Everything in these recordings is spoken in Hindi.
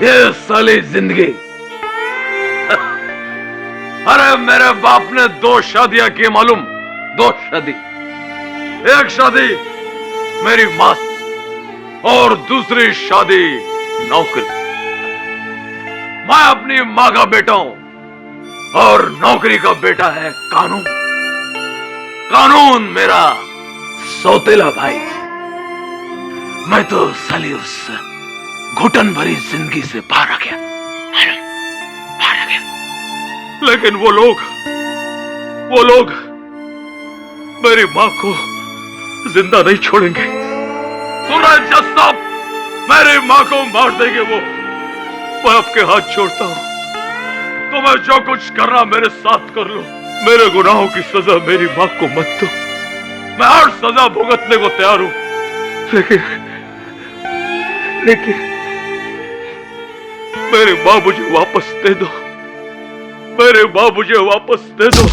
ये साली जिंदगी। अरे मेरे बाप ने 2 शादियां की मालूम, 2 शादी। एक शादी मेरी मां और दूसरी शादी नौकरी। मैं अपनी मां का बेटा हूं और नौकरी का बेटा है कानून। कानून मेरा सौतेला भाई। मैं तो साली उस घुटन भरी जिंदगी से बाहर आ गया, बाहर आ गया। लेकिन वो लोग मेरी मां को जिंदा नहीं छोड़ेंगे। सुना जज साहब, मेरी मां को मार देंगे वो। मैं आपके हाथ जोड़ता हूं, तुम्हें जो कुछ करना मेरे साथ कर लो। मेरे गुनाहों की सजा मेरी मां को मत दो। मैं हर सजा भुगतने को तैयार हूं, लेकिन मेरी मां मुझे वापस दे दो। मेरी मां मुझे वापस दे दो।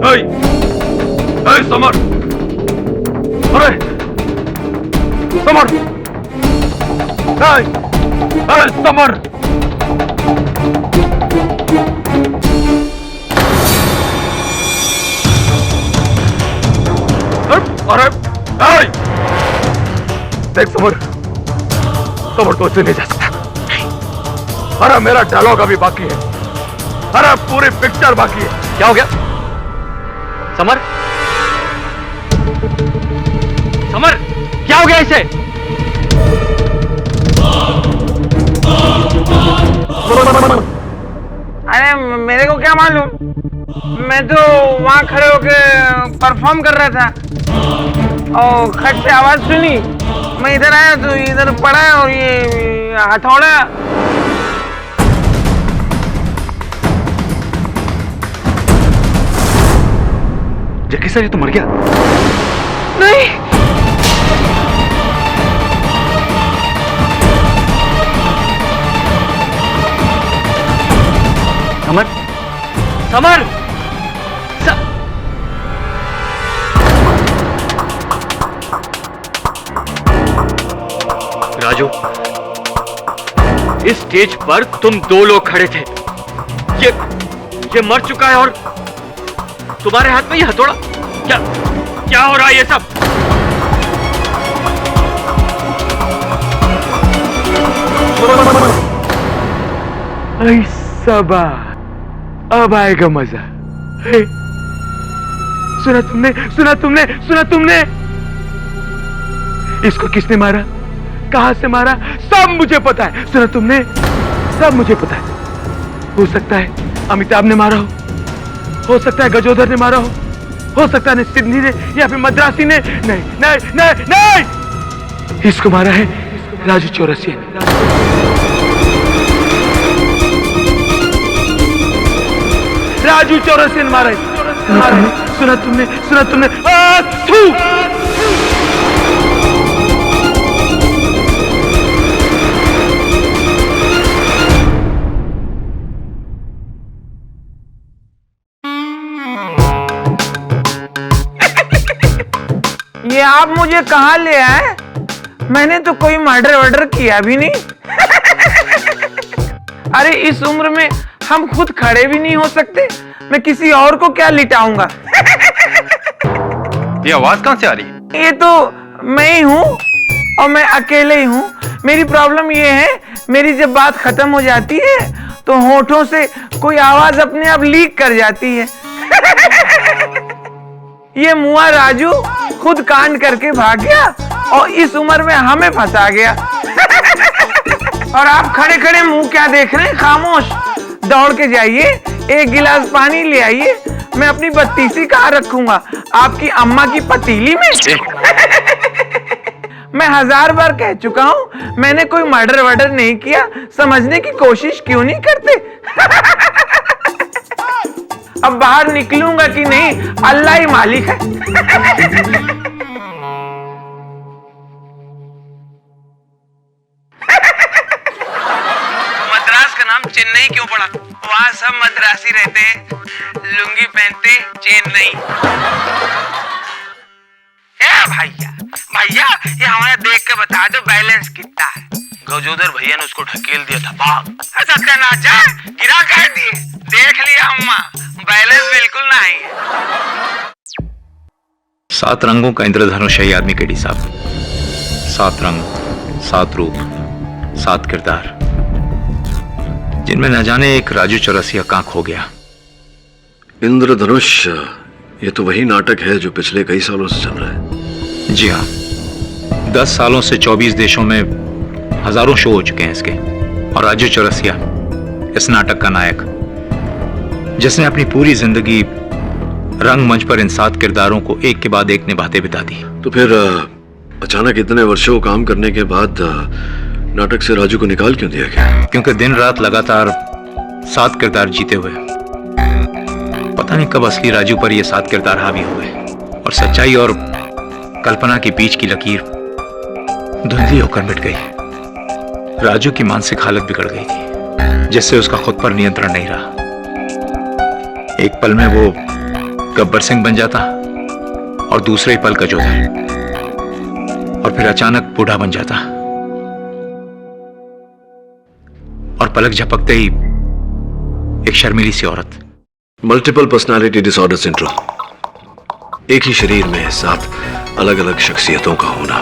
ऐ समर, अरे समर, ऐ समर। अरे देख समर, समर तो ऐसे नहीं जा सकता। अरे मेरा डायलॉग अभी बाकी है। अरे पूरी पिक्चर बाकी है। क्या हो गया समर? समर क्या हो गया इसे? अरे मेरे को क्या मालूम, मैं तो वहां खड़े होके परफॉर्म कर रहा था और खट से आवाज सुनी। मैं इधर आया तो इधर पड़ा और ये हथौड़ा। जक्की सर, ये तो मर गया। नहीं, समर, समर, राजू, इस स्टेज पर तुम 2 लोग खड़े थे। ये मर चुका है और तुम्हारे हाथ में ये हथौड़ा। क्या हो रहा है ये सब? सबा, अब आएगा मजा। सुना तुमने, सुना तुमने, सुना तुमने? इसको किसने मारा, कहां से मारा, सब मुझे पता है। सुना तुमने? सब मुझे पता है। हो सकता है अमिताभ ने मारा हो सकता है गजोधर ने मारा हो सकता है सिडनी ने या फिर मद्रासी ने। नहीं नहीं नहीं नहीं, इसको मारा है राजू चौरसिया ने। राजू चौरसिया ने मारा है। सुना तुमने, सुना तुमने? ये आप मुझे कहाँ ले आए? मैंने तो कोई मर्डर किया भी नहीं। अरे इस उम्र में हम खुद खड़े भी नहीं हो सकते, मैं किसी और को क्या लिटाऊंगा। ये आवाज कहां से आ रही है? ये तो मैं ही हूँ और मैं अकेले ही हूँ। मेरी प्रॉब्लम ये है, मेरी जब बात खत्म हो जाती है तो होठों से कोई आवाज अपने आप लीक कर जाती है। ये मुआ राजू खुद कांड करके भाग गया और इस उम्र में हमें फंसा गया। और आप खड़े खड़े मुंह क्या देख रहे हैं? खामोश, दौड़ के जाइए, 1 गिलास पानी ले आइए। मैं अपनी बत्तीसी कहाँ रखूंगा? आपकी अम्मा की पतीली में। मैं 1000 बार कह चुका हूँ, मैंने कोई मर्डर नहीं किया। समझने की कोशिश क्यों नहीं करते? अब बाहर निकलूंगा कि नहीं, अल्लाह ही मालिक है। मद्रास का नाम चेन्नई क्यों पड़ा? वहां सब मद्रासी रहते हैं, लुंगी पहनते, चेन्नई। भैया भैया ये हमें देख के बता दो बैलेंस कितना है। गजोदर भैया ने उसको ढकेल दिया था बाप। सत्यनारायण जा गिरा कर दिए, देख लिया अम्मा, बैलेंस बिल्कुल नहीं है। 7 रंगों का इंद्रधनुष है आदमी केडी साहब। 7 रंग, 7 रूप, 7 किरदार, जिनमें न जाने एक राजू चौरसिया कहाँ खो गया। इंद्रधनुष, ये तो वही नाटक है जो पिछले कई सालों से चल रहा है। जी हाँ, 10 सालों से 24 देशों में हजारों शो हो चुके हैं इसके। और राजू चौरसिया इस नाटक का नायक, जिसने अपनी पूरी जिंदगी रंगमंच पर इन 7 किरदारों को एक के बाद एक निभाते बिता दी। तो फिर अचानक इतने वर्षों काम करने के बाद नाटक से राजू को निकाल क्यों दिया गया? क्योंकि दिन रात लगातार 7 किरदार जीते हुए पता नहीं कब असली राजू पर ये 7 किरदार हावी हुए और सच्चाई और कल्पना के बीच की लकीर धुंधली होकर मिट गई। राजू की मानसिक हालत बिगड़ गई थी, जिससे उसका खुद पर नियंत्रण नहीं रहा। एक पल में वो गब्बर सिंह बन जाता और दूसरे पल गजोदर, और फिर अचानक बूढ़ा बन जाता और पलक झपकते ही एक शर्मीली सी औरत। मल्टीपल पर्सनालिटी डिसऑर्डर सिंड्रोम, एक ही शरीर में 7 अलग अलग शख्सियतों का होना।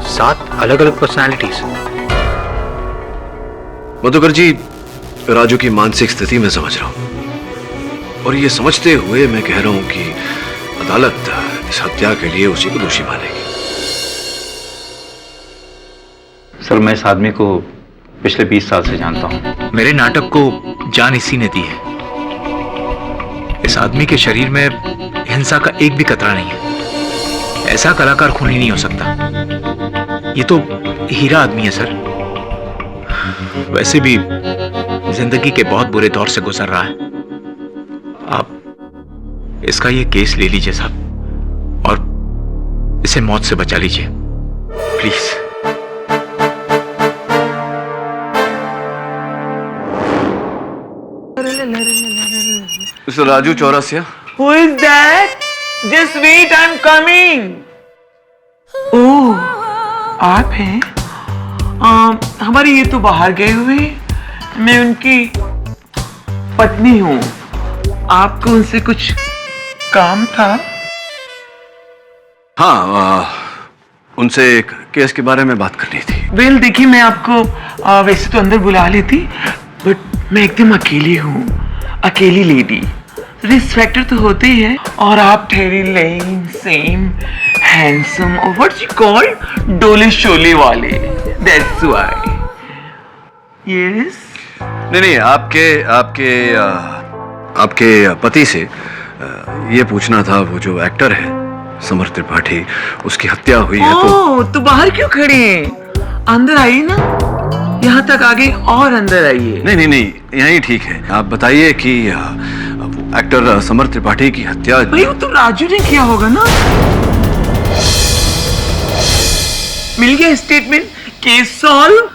7 अलग अलग पर्सनालिटीज। मधुकर जी, राजू की मानसिक स्थिति में समझ रहा हूं, और ये समझते हुए मैं कह रहा हूं कि अदालत इस हत्या के लिए उसी को दोषी मानेगी। सर, मैं इस आदमी को पिछले 20 साल से जानता हूं। मेरे नाटक को जान इसी ने दी है। इस आदमी के शरीर में हिंसा का एक भी कतरा नहीं है। ऐसा कलाकार खूनी नहीं हो सकता। ये तो हीरा आदमी है सर। वैसे भी जिंदगी के बहुत बुरे दौर से गुजर रहा है। आप इसका ये केस ले लीजिए साहब, और इसे मौत से बचा लीजिए please. Mister Raju Chaurasia. Who is that? Just wait, I'm coming. ओह, आप हैं? हमारे ये तो बाहर गए हुए। मैं उनकी पत्नी हूँ। आपको उनसे कुछ काम था? हाँ, उनसे एक केस के बारे में बात करनी थी। वेल देखिए, मैं आपको वैसे तो अंदर बुला लेती, बट मैं एकदम अकेली हूँ, अकेली लेडी। रिस्क फैक्टर तो होते ही है, और आप ठहरी लेन सेम हैंडसम और व्हाट यू कॉल डोले शोले वाले, दैट्स व्हाई। यस। नहीं, आपके पति से ये पूछना था, वो जो एक्टर है समर त्रिपाठी, उसकी हत्या हुई है तो बाहर क्यों खड़े हैं? अंदर आइए ना, यहाँ तक आगे और अंदर आइए। नहीं, यही ठीक है। आप बताइए कि एक्टर समर त्रिपाठी की हत्या। भाई वो तो राजू ने किया होगा ना। मिल गया स्टेटमेंट, केस सॉल्व।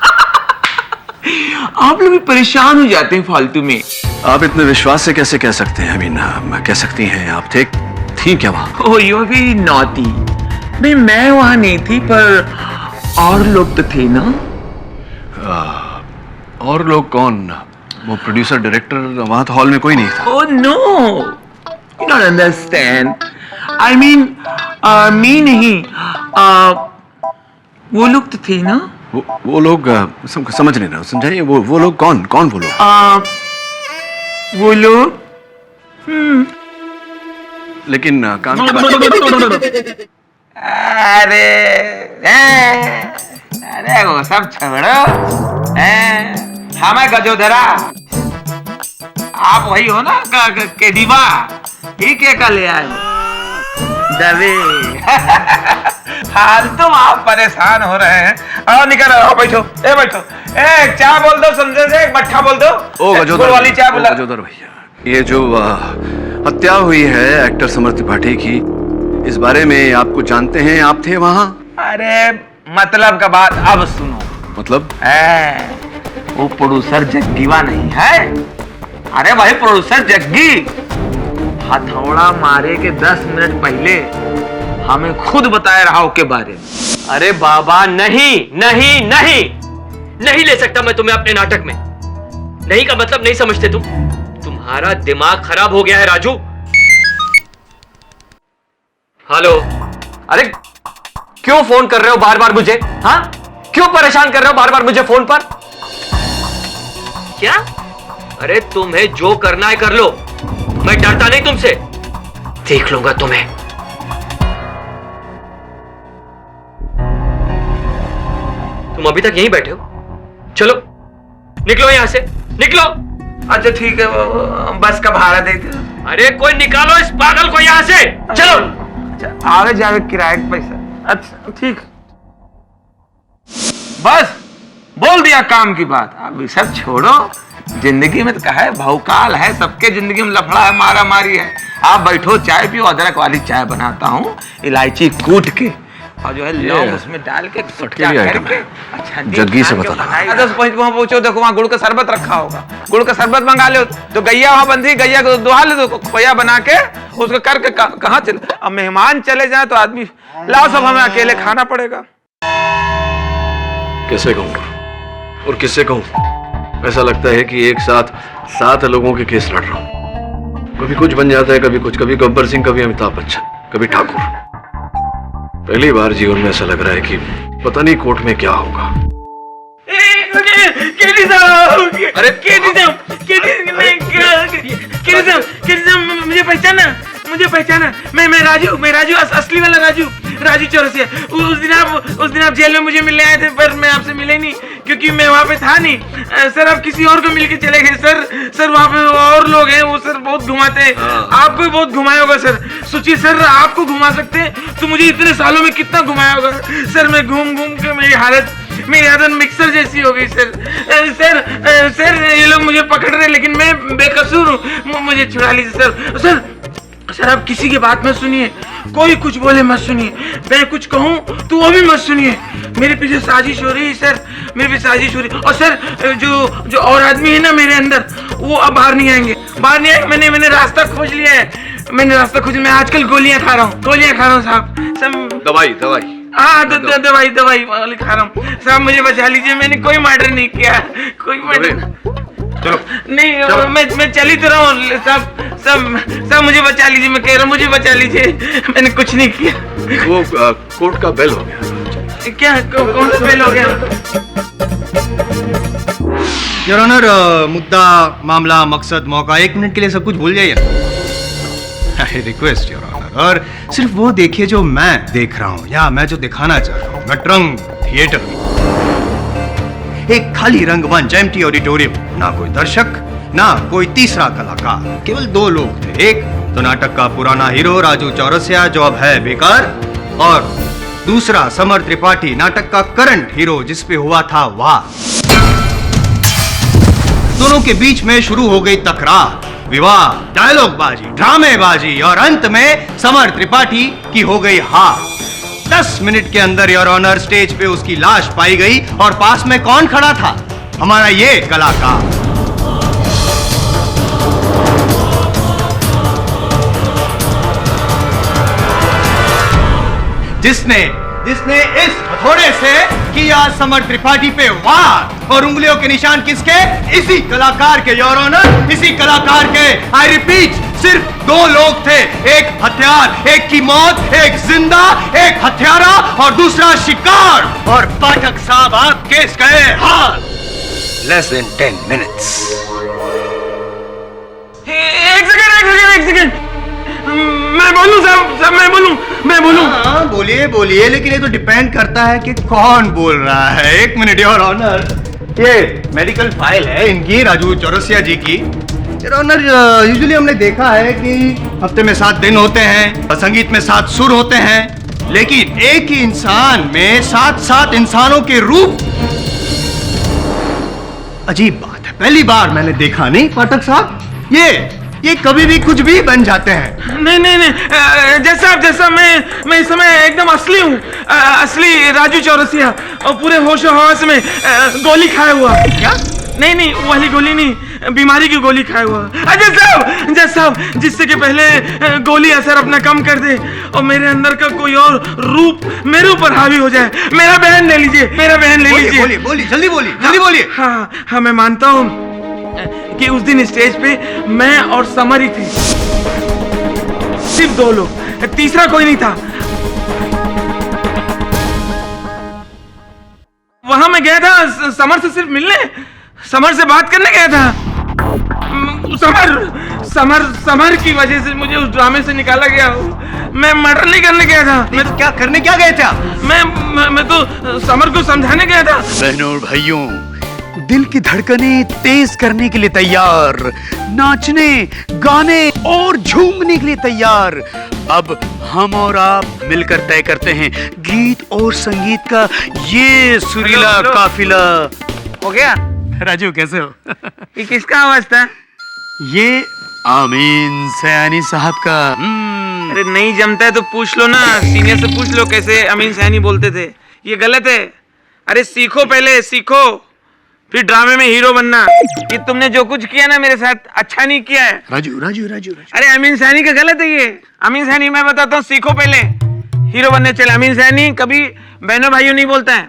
आप लोग भी परेशान हो जाते हैं फालतू में। आप इतने विश्वास से कैसे कह सकते हैं? कह सकती हैं आप थी क्या वहां? ओह, यू आर वेरी नॉटी। भाई मैं वहां नहीं थी, पर और लोग तो थे ना। और लोग कौन? वो प्रोड्यूसर, डायरेक्टर, वहां तो हॉल में कोई नहीं था। Oh no, you don't understand. I mean नहीं, वो लोग तो थे ना। वो लोग समझ नहीं रहा, समझाइए। वो लोग कौन वो लोग? वो लोग लेकिन काम अरे वो सब छोड़ो। हमें गजोधरा, आप वही हो ना के दीवा, ठीक है, का ले आए दबे। हाल तुम आप परेशान हो रहे हैं। आओ निकल, आओ बैठो, बैठो। चाय बोल दो, समझे से एक मट्ठा बोल दो। ओ गजोधर वाली चाय बोला। गजोधर भैया, ये जो हत्या हुई है एक्टर समर त्रिपाठी की, इस बारे में आपको जानते हैं? आप थे वहां? अरे मतलब का बात अब सुनो। मतलब? वो प्रोड्यूसर जग्गीवा नहीं है? अरे भाई प्रोड्यूसर जग्गी हथौड़ा मारे के 10 मिनट पहले हमें खुद बताए राव के बारे में। अरे बाबा नहीं नहीं नहीं नहीं ले सकता मैं तुम्हें अपने नाटक में। नहीं का मतलब नहीं समझते तुम। तुम्हारा दिमाग खराब हो गया है राजू। हेलो। अरे क्यों फोन कर रहे हो बार बार मुझे? हाँ, क्यों परेशान कर रहे हो बार बार मुझे फोन पर? क्या? अरे तुम्हें जो करना है कर लो, मैं डरता नहीं तुमसे। देख लूंगा तुम्हें। तुम अभी तक यहीं बैठे हो? चलो निकलो यहां से, निकलो। अच्छा ठीक है, बस का भाड़ा दे दो। अरे कोई निकालो इस पागल को यहां से। चलो। अच्छा, आवे जावे किराए का पैसा। अच्छा ठीक, बस बोल दिया काम की बात। अब सब छोड़ो, जिंदगी में तो कहा है बहुकाल है, सबके जिंदगी में लफड़ा है, मारा मारी है। आप बैठो, चाय पियो, अदरक वाली चाय बनाता हूँ, इलायची कूट के और जो है लौंग उसमें डाल के सुटका करके। अच्छा जग्गी से बता लगा। 10 पॉइंट वहां पहुंचो, देखो वहां गुड़ का शरबत रखा होगा, गुड़ का शरबत मंगा लो। तो गैया वहां बंधी, गैया को दुहा ले दो, खोया बना के उसको करके कहाँ चले। अब मेहमान चले जाए तो आदमी लाओ, सब हमें अकेले खाना पड़ेगा। कैसे कहूँ और किससे कहूँ? ऐसा लगता है कि एक साथ 7 लोगों के केस लड़ रहा हूँ। कभी कुछ बन जाता है, कभी कुछ, कभी गब्बर सिंह, कभी अमिताभ बच्चन, कभी ठाकुर। पहली बार जीवन में ऐसा लग रहा है कि पता नहीं कोर्ट में क्या होगा। अरे मुझे पहचाना, मैं राजू, असली वाला राजू चौरसिया। उस दिन आप जेल में मुझे मिलने आए थे, पर मैं आपसे मिले नहीं क्योंकि मैं वहाँ पे था नहीं। सर आप किसी और को मिलके चले गए। सर वहाँ पे और लोग हैं, वो सर बहुत घुमाते हैं। आपको भी बहुत घुमाया होगा सर। सोचिए सर, आपको घुमा सकते हैं तो मुझे इतने सालों में कितना घुमाया होगा सर। मैं घूम घूम के मेरी हालत मिक्सर जैसी हो गई सर। सर ये लोग मुझे पकड़ रहे, लेकिन मैं बेकसूर हूँ, मुझे छुड़ा लीजिए सर। सर आप किसी की बात मत सुनिए, कोई कुछ बोले मत सुनिए, मैं कुछ कहूँ तो वो भी मत सुनिए। मेरे पीछे साजिश हो रही है सर, मेरे पीछे साजिश हो रही है। और सर जो और आदमी है ना मेरे अंदर, वो अब बाहर नहीं आएंगे। मैंने रास्ता खोज लिया है, मैं आजकल गोलियां खा रहा हूँ साहब। दवाई हाँ दवाई वाली खा रहा हूँ साहब। मुझे बचा लीजिए, मैंने कोई मर्डर नहीं किया, कोई मर्डर चलो। नहीं। मैं चली तो रहा हूँ सब मुझे बचा लीजिए, मैं कह रहा हूँ मुझे बचा लीजिए, मैंने कुछ नहीं किया। वो कोर्ट का बेल हो गया। क्या कौन सा बेल हो गया? योर ऑनर, मुद्दा, मामला, मकसद, मौका, 1 मिनट के लिए सब कुछ भूल जाइए। आई रिक्वेस्ट योर ऑनर, और सिर्फ वो देखिए जो मैं देख रहा हूँ या मैं जो दिखाना चाह रहा हूँ। नटरंग थिएटर, एक खाली रंगमंच, एम्प्टी ऑडिटोरियम, ना कोई दर्शक, ना कोई तीसरा कलाकार, केवल 2 लोग थे। एक तो नाटक का पुराना हीरो राजू चौरसिया, जो अब है बेकार, और दूसरा समर त्रिपाठी, नाटक का करंट हीरो, जिसपे हुआ था वार। दोनों के बीच में शुरू हो गई तकरार, विवाद, डायलॉगबाजी, ड्रामेबाजी, और अंत में समर त्रिपाठी की हो गई हार। 10 मिनट के अंदर योर ऑनर स्टेज पे उसकी लाश पाई गई, और पास में कौन खड़ा था? हमारा ये कलाकार। जिसने इस हथौड़े से किया समर त्रिपाठी पे वार, और उंगलियों के निशान किसके? इसी कलाकार के योर ऑनर, इसी कलाकार के। आई रिपीट, सिर्फ 2 लोग थे, एक हथियार, एक की मौत, एक जिंदा, एक हत्यारा और दूसरा शिकार। और पाठक साहब आप केस गए हार। Less than 10 minutes. एक सेकंड, मैं बोलूं साहब, मैं बोलूं। हाँ बोलिए, लेकिन ये तो डिपेंड करता है कि कौन बोल रहा है। 1 मिनट योर ऑनर, ये मेडिकल फाइल है इनकी, राजू चौरसिया जी की। योर ऑनर, यूजुअली हमने देखा है कि हफ्ते में 7 दिन होते हैं और संगीत में 7 सुर होते हैं, लेकिन एक ही इंसान में 7 इंसानों के रूप। अजीब बात है, पहली बार मैंने देखा। नहीं पाठक साहब, ये कभी भी कुछ भी बन जाते हैं। नहीं, जैसा मैं इस समय एकदम असली हूँ, असली राजू चौरसिया, और पूरे होश हवास में गोली खाया हुआ। क्या नहीं नहीं, वो वाली गोली नहीं, बीमारी की गोली खाया हुआ। जज साहब, जिससे कि पहले गोली असर अपना कम कर दे और मेरे अंदर का कोई और रूप मेरे ऊपर हावी हो जाए। मेरा बहन ले लीजिए, मेरा बहन ले लीजिए। बोलिए बोलिए, जल्दी बोलिए, जल्दी बोलिए। हाँ, मैं मानता हूँ कि उस दिन स्टेज पे मैं और समर ही थे, सिर्फ 2 लोग, तीसरा कोई नहीं था। वहां मैं गया था समर से सिर्फ मिलने, समर से बात करने गया था। समर की वजह से मुझे उस ड्रामे से निकाला गया। मैं मर्डर नहीं करने गया था। मैं तो क्या करने क्या गए थे आप? मैं तो समर को समझाने गया था। बहनों और भाइयों, दिल की धड़कनें तेज करने के लिए तैयार, नाचने, गाने और झूमने के लिए तैयार। अब हम और आप मिलकर तय करते हैं गीत और संगीत का ये सुरीला काफिला। हो गया? राजू कैसे हो? ये किसका आवाज था? ये आमीन सयानी साहब का। अरे नहीं जमता है तो पूछ लो ना, सीनियर से पूछ लो कैसे अमीन सैनी बोलते थे। ये गलत है। अरे सीखो, पहले सीखो, फिर ड्रामे में हीरो बनना। ये तुमने जो कुछ किया ना मेरे साथ, अच्छा नहीं किया है। राजू राजू राजू राजू अरे अमीन सैनी का गलत है ये। अमीन सैनी मैं बताता हूँ, सीखो पहले, हीरो बनने चले। अमीन सैनी कभी बहनों भाइयों नहीं बोलता है,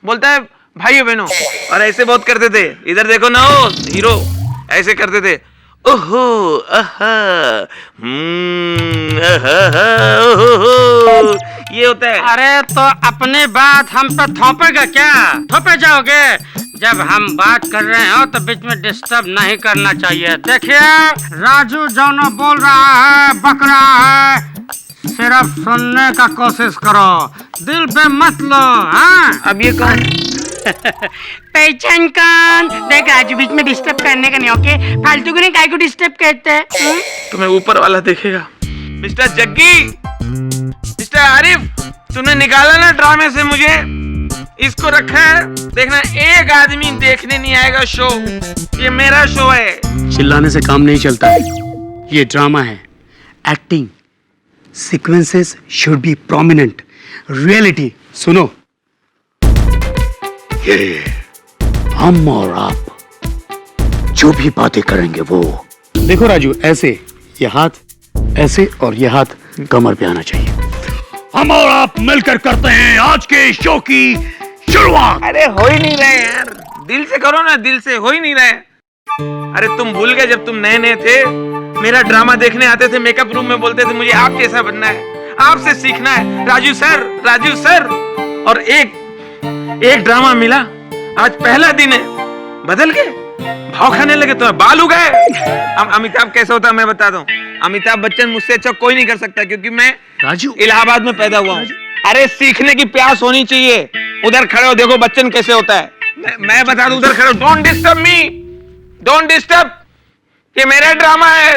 बोलता है भाइयों बहनों। और ऐसे बहुत करते थे, इधर देखो ना, ओ हीरो ऐसे करते थे। ओहो आहा, ओहो, ये होता है। अरे तो अपनी बात हम पे थोपेगा क्या? थोपे जाओगे? जब हम बात कर रहे हो तो बीच में डिस्टर्ब नहीं करना चाहिए। देखिए राजू जौनो बोल रहा है, बक रहा है, सिर्फ सुनने का कोशिश करो, दिल पे मत लो। हाँ, अब ये कौन? पहचान कौन? देख राजू, बीच में डिस्टर्ब करने का नहीं, ओके? फालतू को नहीं, काय को डिस्टर्ब कहते हैं? तुम्हें ऊपर वाला देखेगा। मिस्टर जग्गी, मिस्टर आरिफ, तूने निकाला ना ड्रामे से मुझे, इसको रखा है। देखना एक आदमी देखने नहीं आएगा शो, ये मेरा शो है। चिल्लाने से काम नहीं चलता है, ये ड्रामा है, acting, sequences should be prominent, reality. सुनो, ये हम और आप जो भी बातें करेंगे वो देखो राजू, ऐसे ये हाथ ऐसे और ये हाथ कमर पे आना चाहिए। हम और आप मिलकर करते हैं आज के शो की शुरुआत। अरे हो ही नहीं रहे यार, दिल से करो ना, दिल से हो ही नहीं रहे। अरे तुम भूल गए जब तुम नए नए थे, मेरा ड्रामा देखने आते थे, मेकअप रूम में बोलते थे मुझे आप जैसा बनना है, आपसे सीखना है, राजू सर, राजू सर। और एक ड्रामा मिला, आज पहला दिन है, बदल गए, भाव खाने लगे, तो बाल उगाए। अमिताभ कैसा होता मैं बता दूं, अमिताभ बच्चन मुझसे अच्छा कोई नहीं कर सकता, क्योंकि मैं राजू इलाहाबाद में पैदा हुआ हूँ। अरे सीखने की प्यास होनी चाहिए। उधर खड़े हो, देखो बच्चन कैसे होता है। मैं बता दूं, उधर खड़े हो, don't disturb me, don't disturb, ये मेरा ड्रामा है।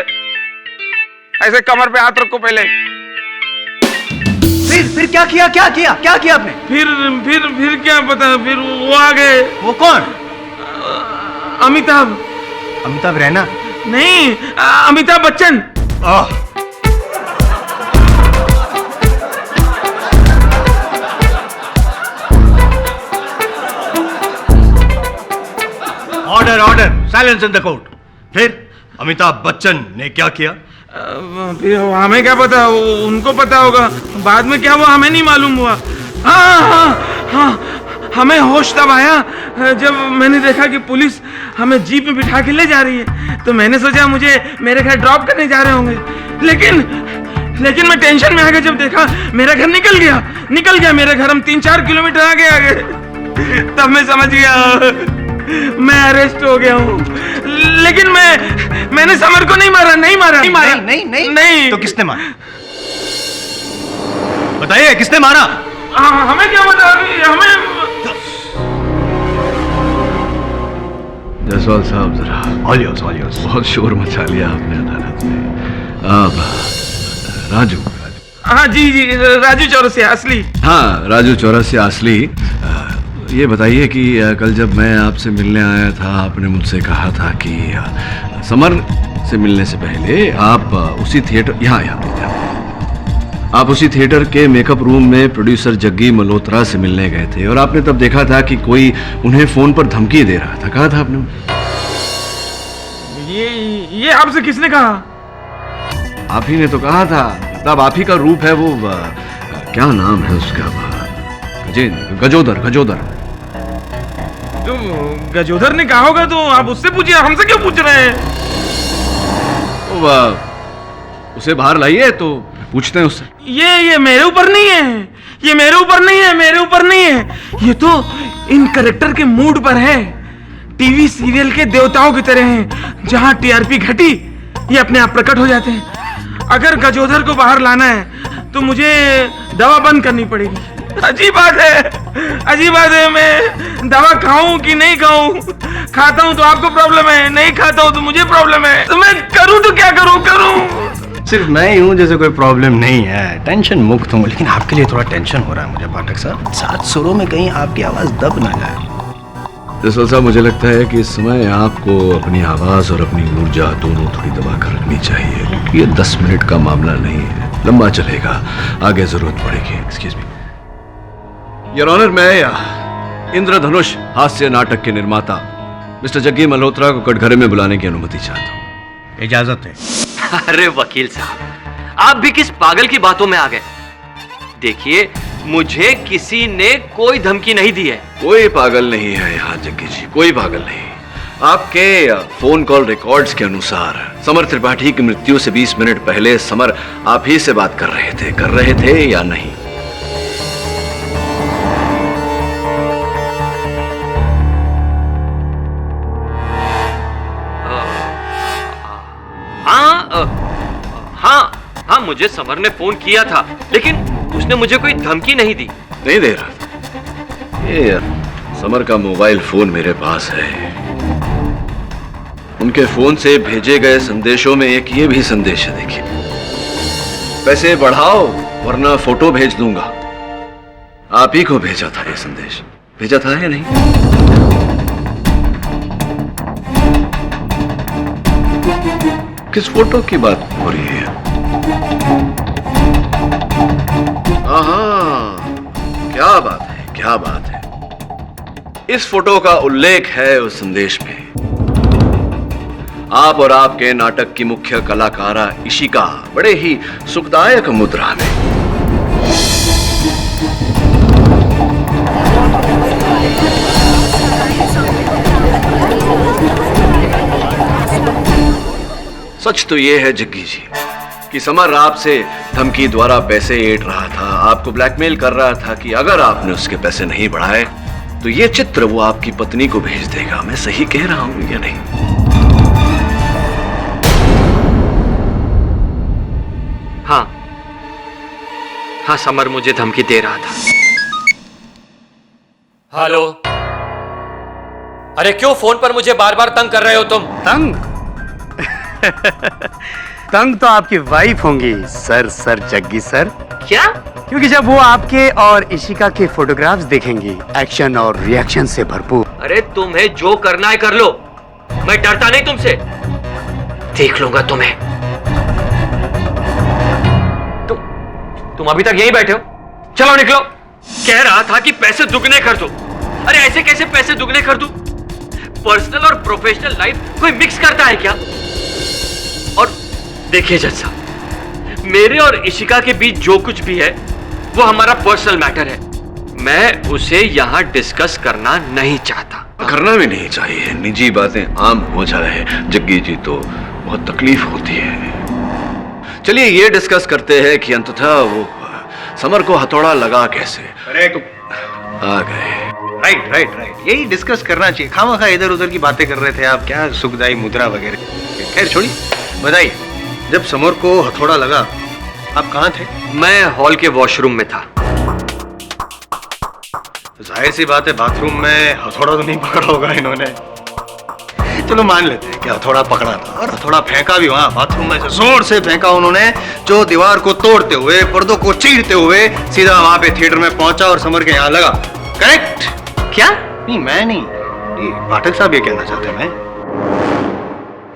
ऐसे कमर पे हाथ रखो पहले। फिर क्या किया आपने? फिर क्या पता, फिर वो आ गए। वो कौन? अमिताभ रैना? नहीं, Amitabh Bachchan. Order, silence in the court. फिर अमिताभ बच्चन ने क्या किया? फिर हमें क्या पता, उनको पता होगा। बाद में क्या हुआ हमें नहीं मालूम हुआ। हाँ, हमें होश तब आया जब मैंने देखा कि पुलिस हमें जीप में बिठा के ले जा रही है। तो मैंने सोचा मुझे मेरे घर ड्रॉप करने जा रहे होंगे, लेकिन मैं टेंशन में आ गया जब देखा मेरा घर निकल गया मेरा घर। हम 3-4 किलोमीटर आगे तब मैं समझ गया मैं अरेस्ट हो गया हूँ। लेकिन मैंने समर को नहीं मारा। नहीं। तो किसने मारा? बताइए, किसने मारा? हमें क्या पता, हमें। जायसवाल साहब, जरा ऑलियोस बहुत शोर मचा लिया आपने अदालत में। अब राजू। हाँ जी, राजू चौरसिया असली। हाँ, राजू चौरसिया असली। ये बताइए कि कल जब मैं आपसे मिलने आया था, आपने मुझसे कहा था कि समर से मिलने से पहले आप उसी थिएटर यहाँ आप उसी थिएटर के मेकअप रूम में प्रोड्यूसर जग्गी मल्होत्रा से मिलने गए थे और आपने तब देखा था कि कोई उन्हें फोन पर धमकी दे रहा था। कहा था आपने? ये आपसे किसने कहा? आप ही ने तो कहा था। तब आप ही का रूप है वो क्या नाम है उसका? गजोदर। तो गजोदर ने कहा होगा तो आप उससे पूछिए, हमसे क्यों पूछ रहे हैं? उसे बाहर लाइए तो पूछते हैं उससे। ये मेरे ऊपर नहीं है, ये मेरे ऊपर नहीं है। ये तो इन कैरेक्टर के मूड पर है। टीवी सीरियल के देवताओं की तरह हैं, जहां टीआरपी घटी ये अपने आप प्रकट हो जाते हैं। अगर गजोदर को बाहर लाना है तो मुझे दवा बंद करनी पड़ेगी। अजीब बात है, मैं दवा खाऊं कि नहीं खाऊं? खाता हूं तो आपको प्रॉब्लम है, नहीं खाता हूं तो मुझे प्रॉब्लम है। तो मैं करूं तो क्या करूं? सिर्फ मैं ही हूँ जैसे कोई प्रॉब्लम नहीं है, टेंशन मुक्त हूँ, लेकिन आपके लिए थोड़ा टेंशन हो रहा है मुझे पाठक साहब। 7 सुरों में कहीं आपकी आवाज दब ना जाए। जसवाल साहब, मुझे लगता है कि इस समय आपको अपनी आवाज और अपनी ऊर्जा दोनों थोड़ी दबा कर रखनी चाहिए, क्योंकि ये 10 मिनट का मामला नहीं है, लंबा चलेगा, आगे जरूरत पड़ेगी। एक्सक्यूज मी योर ऑनर, मैं इंद्रधनुष हास्य नाटक के निर्माता मिस्टर जग्गी मल्होत्रा को कटघरे में बुलाने की अनुमति चाहता हूँ। इजाजत है। अरे वकील साहब, आप भी किस पागल की बातों में आ गए? देखिए, मुझे किसी ने कोई धमकी नहीं दी है। कोई पागल नहीं है यहाँ जग्गी जी, कोई पागल नहीं। आपके फोन कॉल रिकॉर्ड्स के अनुसार समर त्रिपाठी की मृत्यु से 20 मिनट पहले समर आप ही से बात कर रहे थे या नहीं? हाँ, मुझे समर ने फोन किया था, लेकिन उसने मुझे कोई धमकी नहीं दी। नहीं दे रहा था? ये समर का मोबाइल फोन मेरे पास है। उनके फोन से भेजे गए संदेशों में एक ये भी संदेश है, देखिए। पैसे बढ़ाओ वरना फोटो भेज दूंगा। आप ही को भेजा था ये संदेश, भेजा था या नहीं? किस फोटो की बात हो रही है? क्या बात है। इस फोटो का उल्लेख है उस संदेश में। आप और आपके नाटक की मुख्य कलाकारा इशिका बड़े ही सुखदायक मुद्रा में। सच तो यह है जग्गी जी कि समर आपसे धमकी द्वारा पैसे ऐंठ रहा था, आपको ब्लैकमेल कर रहा था कि अगर आपने उसके पैसे नहीं बढ़ाए तो ये चित्र वो आपकी पत्नी को भेज देगा। मैं सही कह रहा हूं या नहीं? हाँ, समर मुझे धमकी दे रहा था। हेलो, अरे क्यों फोन पर मुझे बार बार तंग कर रहे हो तुम? तंग तो आपकी वाइफ होंगी सर जग्गी सर। क्या? क्योंकि जब वो आपके और इशिका के फोटोग्राफ्स देखेंगी, एक्शन और रिएक्शन से भरपूर। अरे तुम्हें जो करना है कर लो, मैं डरता नहीं तुमसे, देख लूंगा तुम्हें। तुम अभी तक यहीं बैठे हो? चलो निकलो। कह रहा था कि पैसे दुगने कर दो। अरे ऐसे कैसे पैसे दुगने कर दूं? पर्सनल और प्रोफेशनल लाइफ कोई मिक्स करता है क्या? और देखिए जज साहब, मेरे और इशिका के बीच जो कुछ भी है वो हमारा पर्सनल मैटर है। मैं उसे यहाँ डिस्कस करना नहीं चाहता। करना भी नहीं चाहिए, निजी बातें आम हो जाए जग्गी जी तो बहुत तकलीफ होती है। चलिए ये डिस्कस करते हैं कि अंततः वो समर को हथौड़ा लगा कैसे। अरे तो आ गए। राइट, यही डिस्कस करना चाहिए। खामखा इधर उधर की बातें कर रहे थे आप, क्या सुखदाई मुद्रा वगैरह। खैर छोड़िए, बताइए, जब समर को हथौड़ा लगा आप कहाँ थे? मैं हॉल के वॉशरूम में था। जाहिर सी बात है, बाथरूम में हथौड़ा तो नहीं पकड़ा होगा इन्होंने। चलो मान लेते हैं कि हथौड़ा पकड़ा था, और हथौड़ा फेंका भी वहां बाथरूम में से जोर से फेंका उन्होंने, जो दीवार को तोड़ते हुए, पर्दों को चीरते हुए सीधा वहां पे थिएटर में पहुंचा और समर के यहाँ लगा। करेक्ट? क्या? नहीं, मैं नहीं, ये पाठक साहब ये कहना चाहते हैं। मैं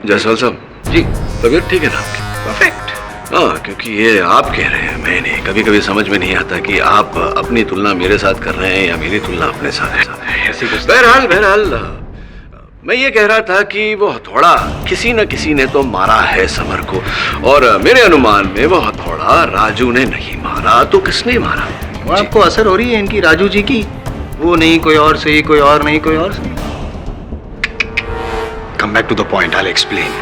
जयसवाल साहब जी, तबीयत ठीक है ना आपकी? परफेक्ट, हाँ, क्योंकि ये आप कह रहे हैं, मैं नहीं। कभी कभी समझ में नहीं आता कि आप अपनी तुलना मेरे साथ कर रहे हैं या मेरी तुलना अपने साथ। बहरहाल मैं ये कह रहा था कि वो हथौड़ा किसी न किसी ने तो मारा है समर को, और मेरे अनुमान में वो हथौड़ा राजू ने नहीं मारा, तो किसने मारा? वो आपको असर हो रही है इनकी राजू जी की? वो नहीं कोई और सही, कोई और नहीं कोई और सही। Come back to the point, I explain.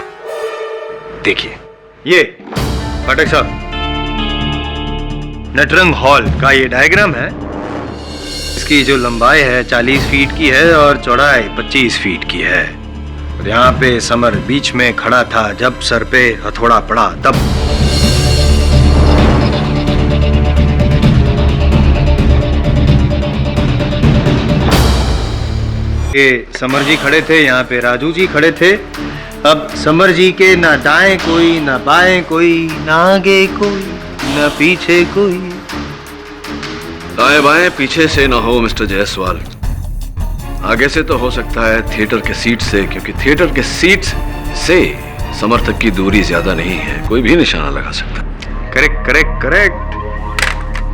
देखिए ये पाठक साहब, नटरंग हॉल का ये डायग्राम है। इसकी जो लंबाई है 40 फीट की है और चौड़ाई 25 फीट की है। और यहाँ पे समर बीच में खड़ा था जब सर पे हथौड़ा पड़ा तब। ये समर जी खड़े थे, यहाँ पे राजू जी खड़े थे। अब समर जी के ना दाएं कोई, ना बाएं कोई, ना आगे कोई, ना पीछे कोई। दाएं बाएं पीछे से ना हो मिस्टर जायसवाल, आगे से तो हो सकता है थिएटर के सीट से, क्योंकि थिएटर के सीट से समर तक की दूरी ज्यादा नहीं है, कोई भी निशाना लगा सकता। Correct correct correct.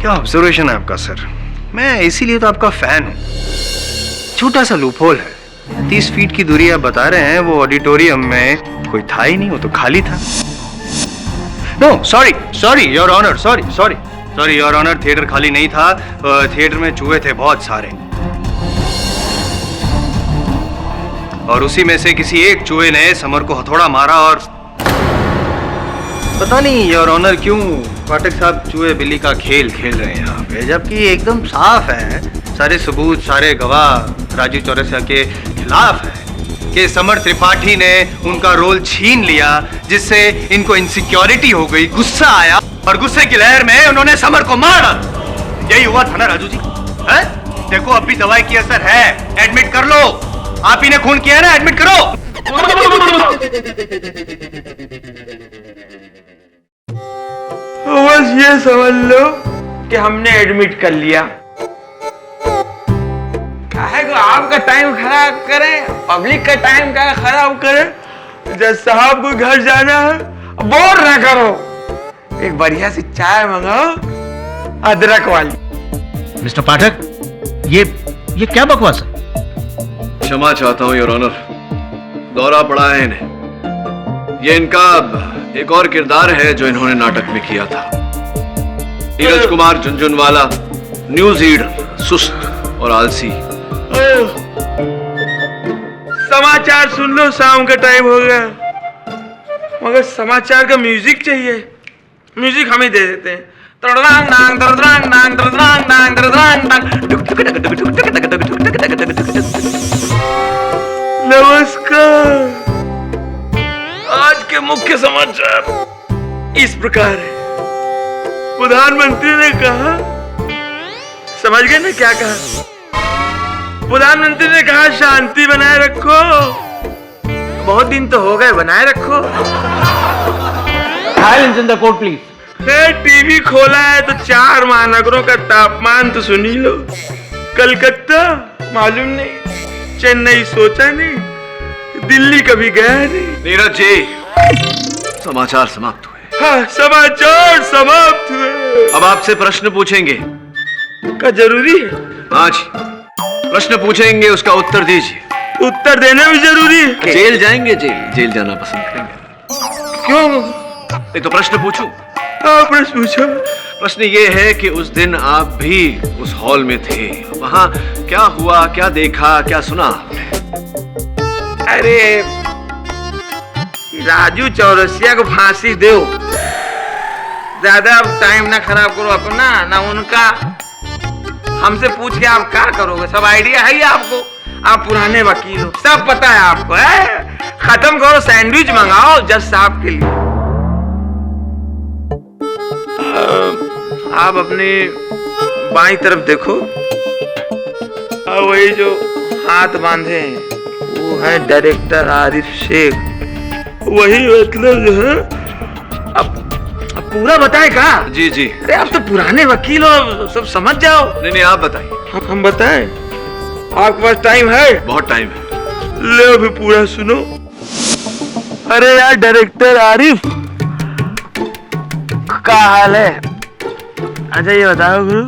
क्या ऑब्जर्वेशन है आपका सर। मैं इसीलिए तो आपका फैन हूँ। छोटा सा लूपहोल है, 30 फीट की दूरी आप बता रहे हैं, वो ऑडिटोरियम में कोई था ही नहीं, वो तो खाली था। No sorry your honour, sorry your honour, theatre खाली नहीं था, थिएटर में चूहे थे बहुत सारे, और उसी में से किसी एक चूहे ने समर को हथौड़ा मारा। और पता नहीं योर ऑनर क्यों पाठक साहब चूहे बिल्ली का खेल खेल रहे हैं यहाँ पे, जबकि एकदम साफ है, सारे सबूत सारे गवाह राजू चौरसिया के खिलाफ है कि समर त्रिपाठी ने उनका रोल छीन लिया, जिससे इनको इनसिक्योरिटी हो गई, गुस्सा आया और गुस्से की लहर में उन्होंने समर को मारा। यही हुआ था ना राजू जी? है? देखो अब भी दवाई की असर है, एडमिट कर लो। आप ही ने खून किया है ना, एडमिट करो। बस ये समझ लो कि हमने एडमिट कर लिया। काहे को आपका टाइम खराब करें, पब्लिक का टाइम का खराब करें। जज साहब को घर जाना है, बोर ना करो, एक बढ़िया सी चाय मंगाओ अदरक वाली। मिस्टर पाठक, ये क्या बकवास है? क्षमा चाहता हूँ योर ऑनर, दौरा पड़ा है इन्हें। ये इनका एक और किरदार है जो इन्होंने नाटक में किया था। नीरज कुमार झुनझुनवाला, न्यूज रीडर, सुस्त और आलसी। समाचार सुन लो, शाम का टाइम हो गया, मगर समाचार का म्यूजिक चाहिए। म्यूजिक हम ही दे देते हैं। नमस्कार। आज के मुख्य समाचार इस प्रकार है। प्रधानमंत्री ने कहा, समझ गए ना क्या कहा? प्रधानमंत्री ने कहा शांति बनाए रखो। बहुत दिन तो हो गए, बनाए रखो। Silence in the court please. TV खोला है तो 4 महानगरों का तापमान तो सुनी लो। कलकत्ता मालूम नहीं, चेन्नई सोचा नहीं, दिल्ली कभी गया नहीं। नीरज जी, समाचार समाप्त हुए। हाँ, समाचार समाप्त हुए। अब आपसे प्रश्न पूछेंगे। क्या जरूरी है? हाँ जी, प्रश्न पूछेंगे, उसका उत्तर दीजिए। उत्तर देना भी जरूरी है? जेल जाएंगे? जेल जाना पसंद करेंगे? क्यों? नहीं तो प्रश्न पूछूं? हाँ, प्रश्न पूछो। प्रश्न ये है कि उस दिन आप भी उस हॉल में थे, वहां क्या हुआ, क्या देखा, क्या सुना आपने? अरे राजू चौरसिया को फांसी दो। ज्यादा अब टाइम ना खराब करो अपना ना उनका। हमसे पूछ के आप क्या करोगे? सब आइडिया है ही आपको। आप पुराने वकील हो, सब पता है आपको। खत्म करो, सैंडविच मंगाओ जज साहब के लिए। आप अपनी बाईं तरफ देखो, और वही जो हाथ बांधे वो है डायरेक्टर आरिफ शेख। वही मतलब जो है। अब पूरा बताए का? जी जी। अरे आप तो पुराने वकील हो, सब समझ जाओ। नहीं आप बताइए। हम बताएं? आपके पास टाइम है? बहुत टाइम है। ले अभी पूरा सुनो। अरे यार डायरेक्टर आरिफ, क्या हाल है? अच्छा ये बताओ गुरु,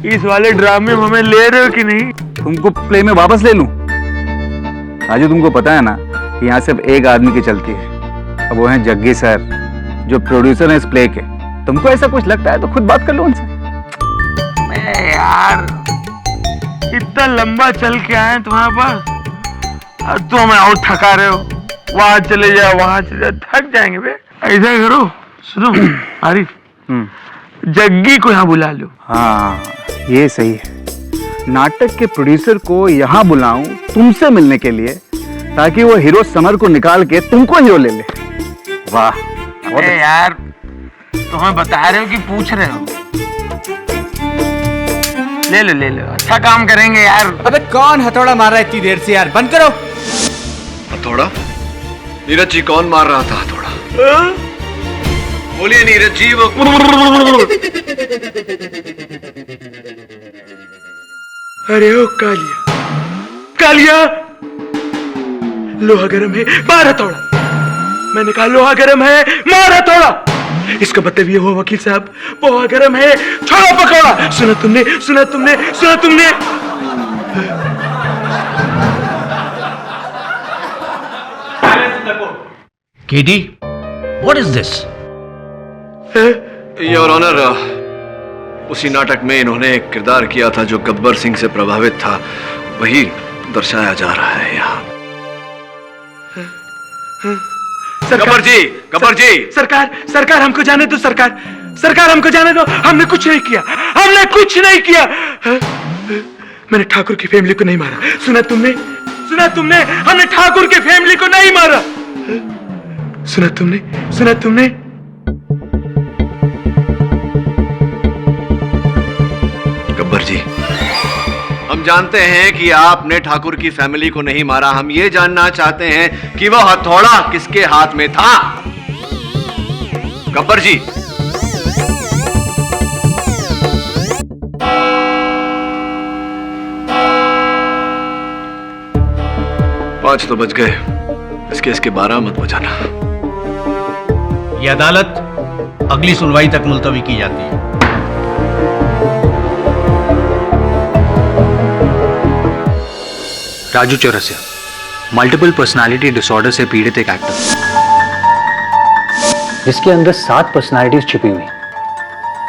इस वाले ड्रामे में हमें ले रहे हो कि नहीं? तुमको प्ले में वापस ले लूं? राजू तुमको पता है ना कि यहाँ सिर्फ एक आदमी की चलती है, अब वो है जग्गी सर जो प्रोड्यूसर है इस प्ले के। तुमको ऐसा कुछ लगता है तो खुद बात कर लो उनसे। यार इतना लंबा चल के आए तुम्हारे पास और तुम हमें और थका रहे हो। वहां चले जाओ वहां चले जाओ, थक जाएंगे बे। ऐसा करो, सुनो आरिफ, जग्गी को यहाँ बुला लो। हाँ ये सही है, नाटक के प्रोड्यूसर को यहाँ बुलाऊं तुमसे मिलने के लिए ताकि वो हीरो समर को निकाल के तुमको हीरो ले ले। वाह अरे यार तुम्हें बता रहे हो कि पूछ रहे हो? ले लो ले लो, अच्छा काम करेंगे यार। अबे कौन हथौड़ा मार रहा है इतनी देर से यार, बंद करो। हथौड़ा? नीरज जी कौन मार रहा था हथौड़ा? बोलिए नीरज जी। वो अरे ओ कालिया, कालिया लोहा गरम है, मार हथौड़ा। मैंने कहा लोहा गरम है, मार हथौड़ा। इसका मतलब ये हुआ वकील साहब, लोहा गरम है, छोड़ो पकौड़ा। सुना तुमने, सुना तुमने, सुना तुमने? KD, what is this? Your honour, उसी नाटक में इन्होंने एक किरदार किया था जो गब्बर सिंह से प्रभावित था, वही दर्शाया जा रहा है यहाँ। गब्बर जी, गब्बर जी। सरकार, सरकार हमको जाने दो। सरकार, सरकार हमको जाने दो। हमने कुछ नहीं किया, हमने कुछ नहीं किया। मैंने ठाकुर की फैमिली को नहीं मारा। सुना तुमने, सुना तुमने? हमने ठाकुर की फैमिली को नहीं मारा। सुना तुमने, सुना तुमने? गब्बर जी, हम जानते हैं कि आपने ठाकुर की फैमिली को नहीं मारा। हम ये जानना चाहते हैं कि वह हथौड़ा किसके हाथ में था। गब्बर जी। पांच तो बज गए, इस केस के 12 मत बजाना। ये अदालत अगली सुनवाई तक मुलतवी की जाती है। Raju Chaurasia, multiple personality disorder से पीड़ित एक एक्टर जिसके अंदर 7 पर्सनालिटीज छिपी हुई,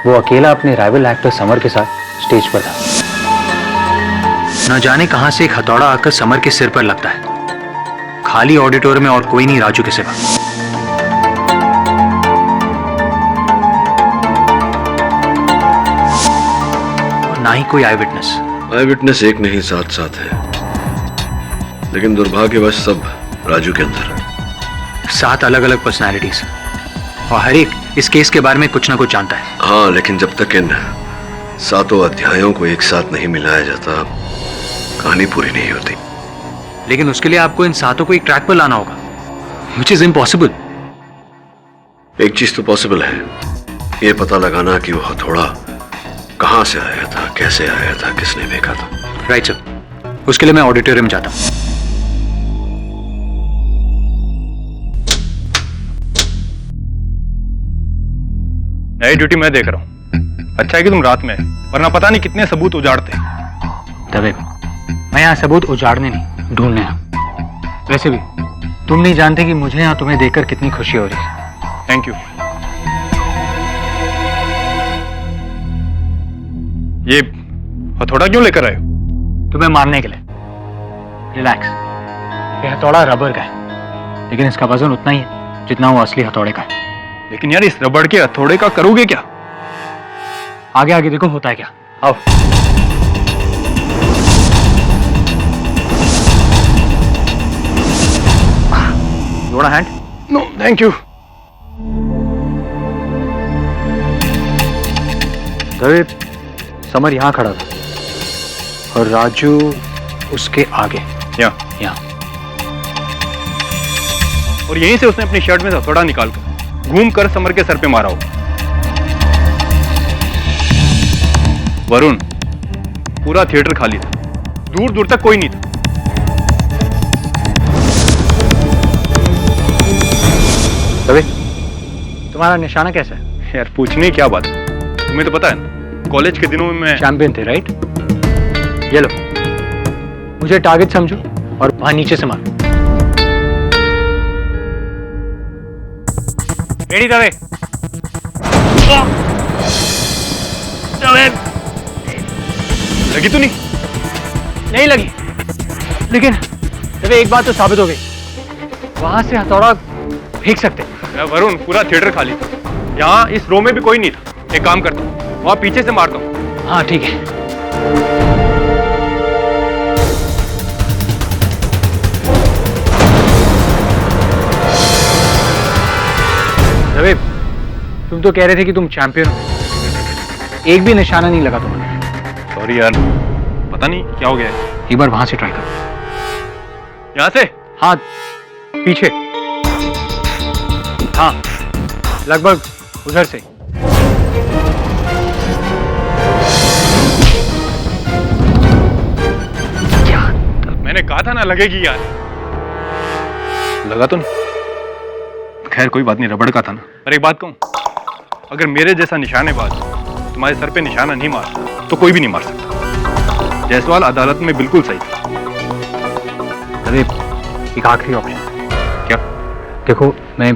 वो अकेला अपने राइवल एक्टर समर के साथ स्टेज पर था। न जाने कहां से एक हथौड़ा आकर समर के सिर पर लगता है। खाली ऑडिटोरियम में और कोई नहीं राजू के सिवा। ना ही कोई आई विटनेस। आई विटनेस एक नहीं, 7 है, लेकिन दुर्भाग्यवश सब राजू के अंदर। 7 अलग अलग पर्सनालिटीज और हर एक इस केस के बारे में कुछ ना कुछ जानता है। हाँ, लेकिन जब तक इन 7 अध्यायों को एक साथ नहीं मिलाया जाता, कहानी पूरी नहीं होती। लेकिन उसके लिए आपको इन 7 को एक ट्रैक पर लाना होगा, which is impossible। एक चीज तो पॉसिबल है, ये पता लगाना कि वो हथौड़ा कहां से आया था, कैसे आया था, किसने फेंका था। राइट सर, उसके लिए मैं ऑडिटोरियम जाता हूं। नई ड्यूटी मैं देख रहा हूँ। अच्छा है कि तुम रात में, वरना पता नहीं कितने सबूत उजाड़ते। तबे मैं यहाँ सबूत उजाड़ने नहीं, ढूंढने आया। वैसे भी तुम नहीं जानते कि मुझे यहाँ तुम्हें देखकर कितनी खुशी हो रही है। Thank you. ये हथौड़ा क्यों लेकर आए? तुम्हें मारने के लिए। रिलैक्स, ये हथौड़ा रबर का है, लेकिन इसका वजन उतना ही है जितना वो असली हथौड़े का है। लेकिन यार, इस रबड़ के हथौड़े का करोगे क्या? आगे आगे देखो होता है क्या। आओ। You want a hand? No thank you. तभी समर यहाँ खड़ा था और राजू उसके आगे। यहाँ। और यहीं से उसने अपनी शर्ट में हथौड़ा निकालकर घूम कर समर के सर पे मारा हो। वरुण, पूरा थिएटर खाली था, दूर दूर तक कोई नहीं था। तभी तुम्हारा निशाना कैसा है? यार पूछने की क्या बात है, तुम्हें तो पता है ना कॉलेज के दिनों में मैं चैंपियन थे, राइट? ये लो, मुझे टारगेट समझो और वहां नीचे से मारो। रेडी दवे? लगी तो नहीं? नहीं लगी, लेकिन दवे एक बात तो साबित हो गई, वहां से हथौड़ा फेंक सकते। यार वरुण, पूरा थिएटर खाली था, यहाँ इस रो में भी कोई नहीं था। एक काम करता हूँ, वहाँ पीछे से मारता हूँ। हाँ ठीक है। दवे, तुम तो कह रहे थे कि तुम चैंपियन हो, एक भी निशाना नहीं लगा तुम्हें। सॉरी यार, पता नहीं क्या हो गया है। एक बार वहां से ट्राई करो। यहाँ से? हाँ, पीछे। हाँ, लगभग उधर से। मैंने कहा था ना लगेगी यार। लगा तो नहीं? खैर कोई बात नहीं, रबड़ का था ना। पर एक बात कहूं, अगर मेरे जैसा निशानेबाज तुम्हारे सर पे निशाना नहीं मारता तो कोई भी नहीं मार सकता। जायसवाल अदालत में बिल्कुल सही था। अरे एक आखिरी ऑप्शन। क्या? देखो, मैं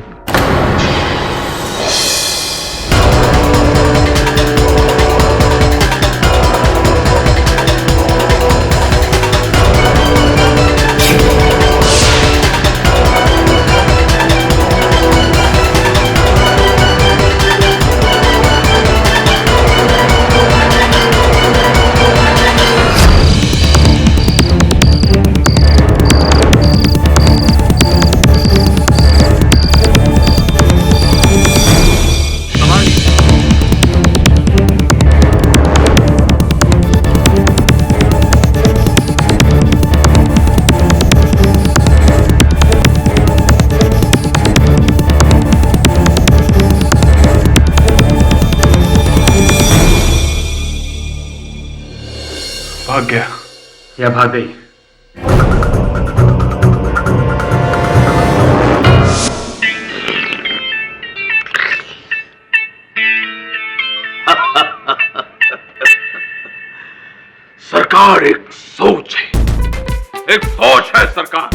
भाग गया या भाग गई। सरकार एक सोच है, एक सोच है सरकार,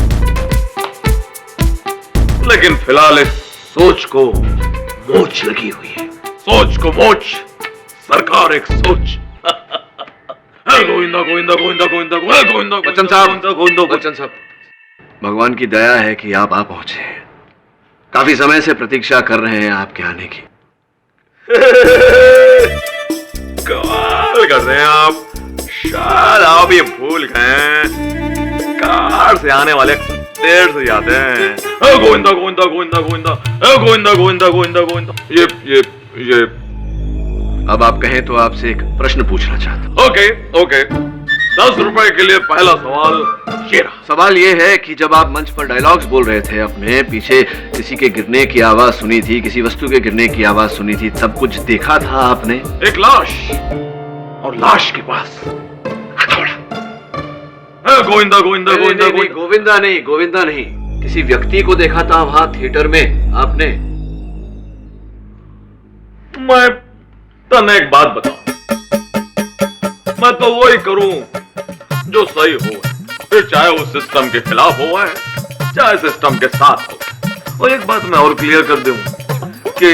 लेकिन फिलहाल इस सोच को मोच लगी हुई है। सोच को मोच, सरकार एक सोच। गोविंदा गोविंदा गोविंदा गोविंदा गोविंदा। बच्चन साहब, बच्चन साहब, भगवान की दया है कि आप आ पहुंचे। काफी समय से प्रतीक्षा कर रहे हैं आपके आने की। कमाल कर रहे हैं आप, शायद आप ये भूल गए, कार से आने वाले देर से जाते हैं। गोविंदा गोविंदा गोविंदा गोविंदा गोविंदा गोविंदा गोविंदा गोविंदा। ये अब आप कहें तो आपसे एक प्रश्न पूछना चाहता हूं। ओके, 10 रुपए के लिए पहला सवाल ये रहा। सवाल ये है कि जब आप मंच पर डायलॉग्स बोल रहे थे, अपने पीछे किसी के गिरने की आवाज सुनी थी, किसी वस्तु के गिरने की आवाज सुनी थी, सब कुछ देखा था आपने? एक लाश, और लाश के पास हथौड़ा। गोविंदा गोविंदा गोविंदा गोविंदा नहीं, किसी व्यक्ति को देखा था वहां थिएटर में आपने? मैं तने एक बात बताऊं, मैं तो वही करूं जो सही हो, फिर चाहे वो सिस्टम के खिलाफ हो चाहे सिस्टम के साथ हो। और एक बात मैं और क्लियर कर दूं कि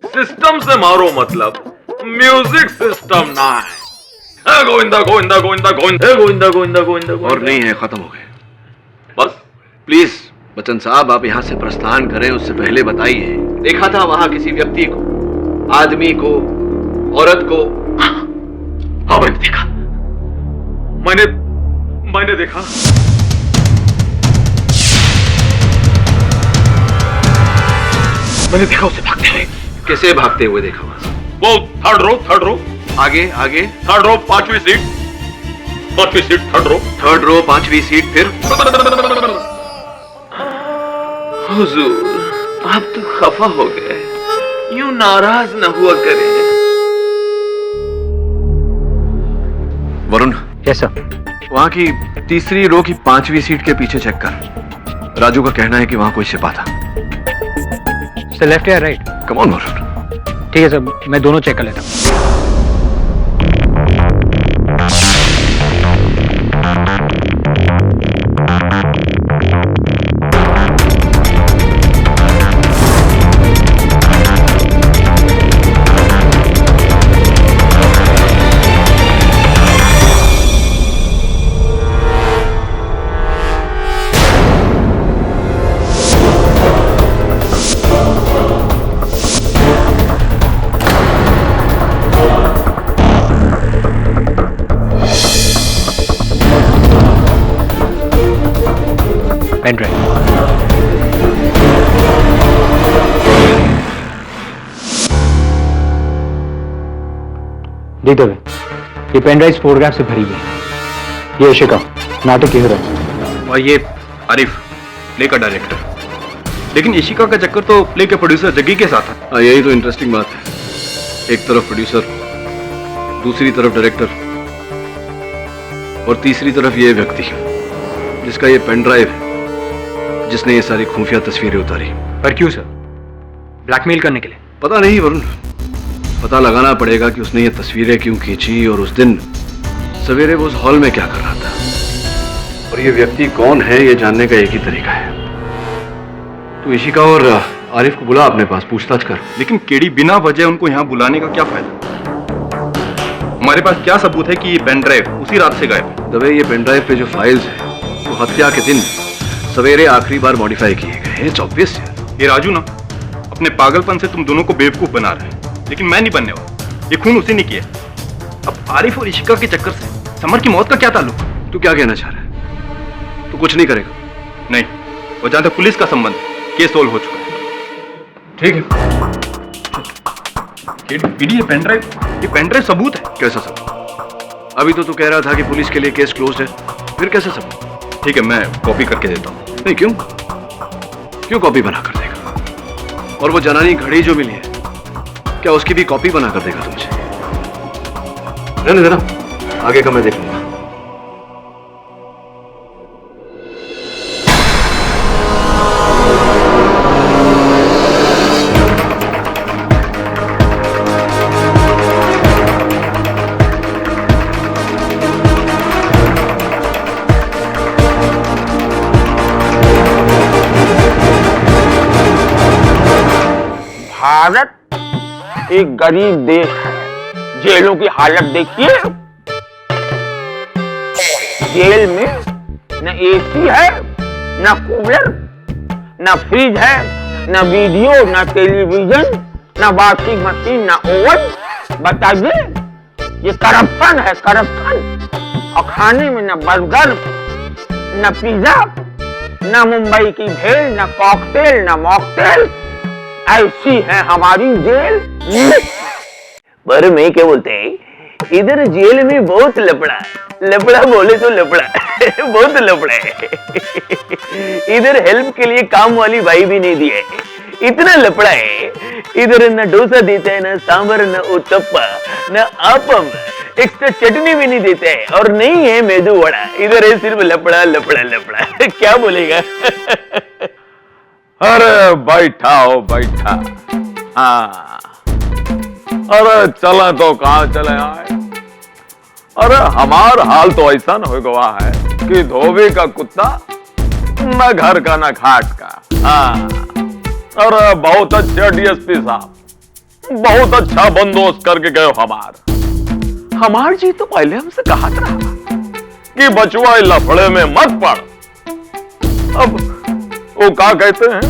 सिस्टम से मारो मतलब म्यूजिक सिस्टम ना है। गोविंदा गोविंदा गोविंदा गोविंदा गोविंदा गोविंदा गोविंदा। और नहीं है, खत्म हो गए। बस प्लीज बच्चन साहब, आप यहाँ से प्रस्थान करें उससे पहले बताइए, देखा था वहां किसी व्यक्ति को, आदमी को, औरत को? हाँ मैंने देखा, मैंने देखा। मैंने देखा उसे भागते हुए। कैसे भागते हुए देखा वहां से? वो थर्ड रो। आगे थर्ड रो, 5वीं सीट, थर्ड रो 5वीं सीट। फिर? हुजूर, आप तो खफा हो गए, यूं नाराज न हुआ करें। Varun, yes sir. वहां की तीसरी रो की 5वीं सीट के पीछे चेक कर। राजू का कहना है कि वहां कोई सिपा था। लेफ्ट या राइट? Come on Varun. ठीक है सर, मैं दोनों चेक कर लेता हूँ। Pen drive. देख दो, ये पेन ड्राइव फोटोग्राफ से भरी हुई है। ये इशिका, नाटक की हीरो, और ये आरिफ, प्ले का डायरेक्टर। लेकिन इशिका का चक्कर तो प्ले के प्रोड्यूसर जग्गी के साथ है। यही तो इंटरेस्टिंग बात है। एक तरफ प्रोड्यूसर, दूसरी तरफ डायरेक्टर, और तीसरी तरफ ये व्यक्ति जिसका ये पेन ड्राइव है, जिसने ये सारी खुफिया तस्वीरें उतारी। पर क्यों सर? ब्लैकमेल करने के लिए? पता नहीं वरुण, पता लगाना पड़ेगा कि उसने ये तस्वीरें क्यों खींची और उस दिन सवेरे वो उस हॉल में क्या कर रहा था। और ये व्यक्ति कौन है, ये जानने का एक ही तरीका है। तू इशिका और आरिफ को बुला अपने पास, पूछताछ कर। लेकिन केडी, बिना वजह उनको यहाँ बुलाने का क्या फायदा? हमारे पास क्या सबूत है कि ये पेन ड्राइव उसी रात से गायब है? दबे, ये पेन ड्राइव पे जो फाइल्स है वो हत्या के दिन सवेरे आखिरी बार मॉडिफाई किए गए हैं। इट्स ऑब्वियस है। ये राजू ना, अपने पागलपन से तुम दोनों को बेवकूफ बना रहे हैं, लेकिन मैं नहीं बनने वाला। ये खून उसी ने किया। अब आरिफ और इशिका के चक्कर से समर की मौत का क्या ताल्लुक? तू क्या कहना चाह रहा है? तू कुछ नहीं करेगा? नहीं, वो जहां तक पुलिस का संबंध है, केस सोल्व हो चुका है। ठीक है। ये पेन ड्राइव सबूत है। कैसा सबूत? अभी तो तू कह रहा था कि पुलिस के लिए केस क्लोज है, फिर कैसे सबूत? ठीक है, मैं कॉपी करके देता हूँ। नहीं, क्यों कॉपी बना कर देगा? और वो जनानी घड़ी जो मिली है, क्या उसकी भी कॉपी बना कर देगा तुमसे? रहने देना, आगे का मैं देख लूंगा। भारत एक गरीब देश है। जेलों की हालत देखिए। जेल में न एसी है, न कूलर, न फ्रिज है, न वीडियो, न टेलीविजन, न वॉशिंग मशीन, न ओवन। बताइए, ये करप्शन है, करप्शन। और खाने में न बर्गर, न पिज्जा, न मुंबई की भेल, न कॉकटेल, न मॉकटेल। ऐसी है हमारी जेल। पर मैं क्या बोलते हैं, इधर जेल में बहुत लफड़ा, लफड़ा बोले तो लफड़ा बहुत लफड़ा है। इधर हेल्प के लिए काम वाली भाई भी नहीं दी है, इतना लफड़ा है। इधर न डोसा देते हैं, न सांबर, न उत्तप्पा, न आपम, एक्स्ट्रा चटनी भी नहीं देते हैं, और नहीं है मेदू वड़ा। इधर है सिर्फ लफड़ा लफड़ा लफड़ा। क्या बोलेगा? अरे बैठा। हाँ, अरे चले तो कहाँ चले आए। अरे हमार हाल तो ऐसा न हो गया है कि धोबी का कुत्ता न घर का न घाट का। हाँ, अरे बहुत अच्छे डीएसपी साहब, बहुत अच्छा बंदोबस्त करके गए। हमार जी तो पहले हमसे कहा था कि बचुआ लफड़े में मत पड़। अब वो क्या कहते हैं,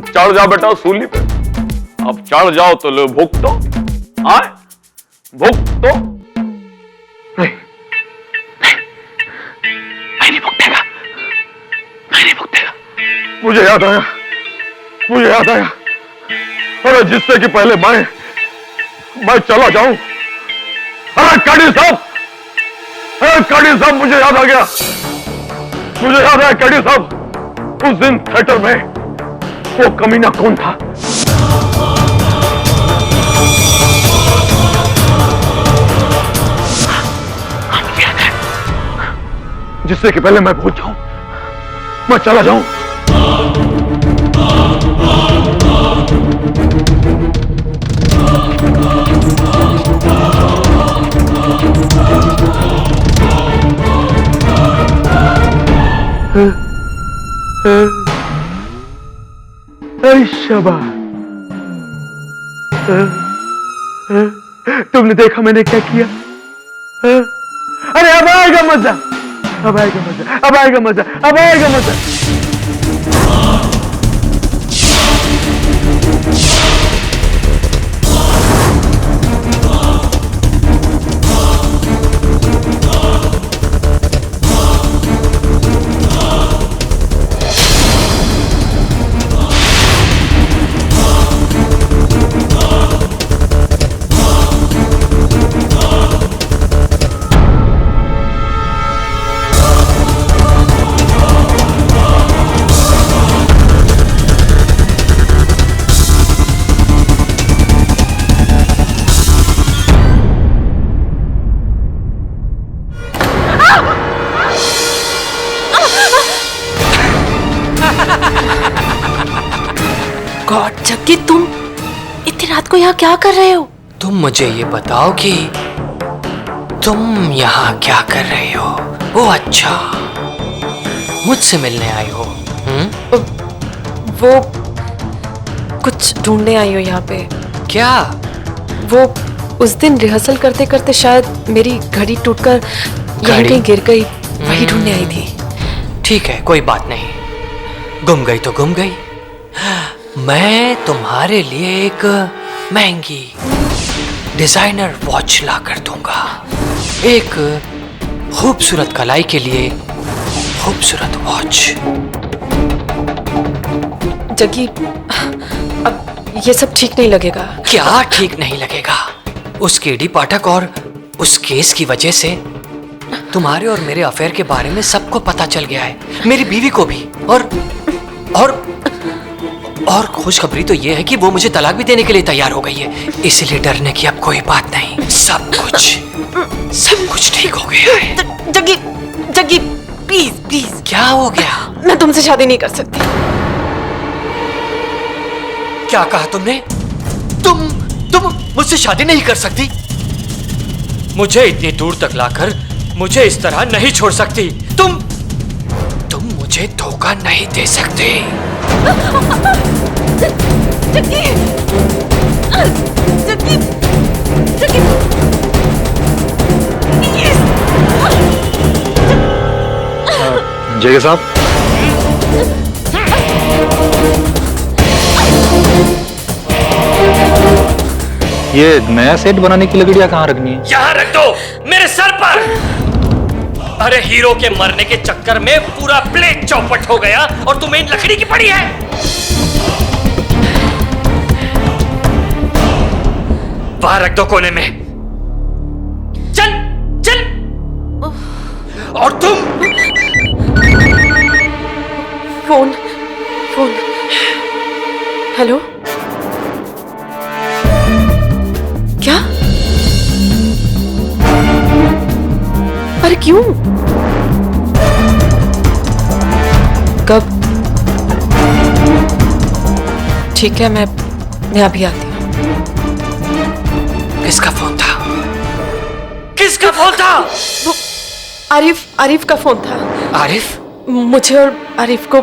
चढ़ जा बेटा सूली पे। अब चढ़ जाओ तो लो भुगतो। आए भुगतो। नहीं, मैं नहीं भुगतेगा, मैं नहीं भुगतेगा। मुझे याद आया, अरे जिससे कि पहले मैं चला जाऊं। अरे कड़ी साहब, मुझे याद आ गया, कड़ी साहब। उस दिन थिएटर में वो कमीना कौन था? जिससे कि पहले मैं भूल जाऊं, मैं चला जाऊं। शाबाश। तुमने देखा मैंने क्या किया? अरे अब आएगा मजा, अब आएगा मजा, अब आएगा मजा, अब आएगा मजा। गॉड जग्गी, तुम इतनी रात को यहाँ क्या कर रहे हो? तुम मुझे ये बताओ कि तुम यहाँ क्या कर रहे हो? ओ अच्छा, मुझसे मिलने आई हो? वो कुछ ढूंढने आई हो यहाँ पे। क्या? वो उस दिन रिहर्सल करते करते शायद मेरी घड़ी टूटकर यहाँ कहीं गिर गई, वही ढूंढने आई थी। ठीक है, कोई बात नहीं, गुम गई तो गुम गई। मैं तुम्हारे लिए एक महंगी डिजाइनर वॉच ला कर दूंगा, एक खूबसूरत कलाई के लिए खूबसूरत वॉच। जग्गी, अब ये सब ठीक नहीं लगेगा। क्या ठीक नहीं लगेगा? उस केडी पाठक और उस केस की वजह से तुम्हारे और मेरे अफेयर के बारे में सबको पता चल गया है, मेरी बीवी को भी। और खुशखबरी तो ये है कि वो मुझे तलाक भी देने के लिए तैयार हो गई है, इसलिए डरने की अब कोई बात नहीं। सब कुछ ठीक हो गया है। Jaggi please please. क्या हो गया? मैं तुमसे शादी नहीं कर सकती। क्या कहा तुमने? तुम मुझसे शादी नहीं कर सकती? मुझे इतनी दूर तक लाकर मुझे इस तरह नहीं छोड़ सकती। तुम मुझे धोखा नहीं दे सकते। जग्गी, जग्गी, जग्गी, जय साहब, ये नया सेट बनाने की लकड़ियां कहाँ रखनी है? यहाँ रख दो, मेरे सर पर। अरे हीरो के मरने के चक्कर में पूरा प्लेट चौपट हो गया और तुम्हें इन लकड़ी की पड़ी है। बाहर रख दो कोने में। चल चल। और तुम फोन फोन। हेलो, क्या? अरे क्यों? कब? ठीक है, मैं अभी आती हूँ। किसका फोन था? किसका फोन था? वो आरिफ का फोन था। आरिफ? मुझे और आरिफ को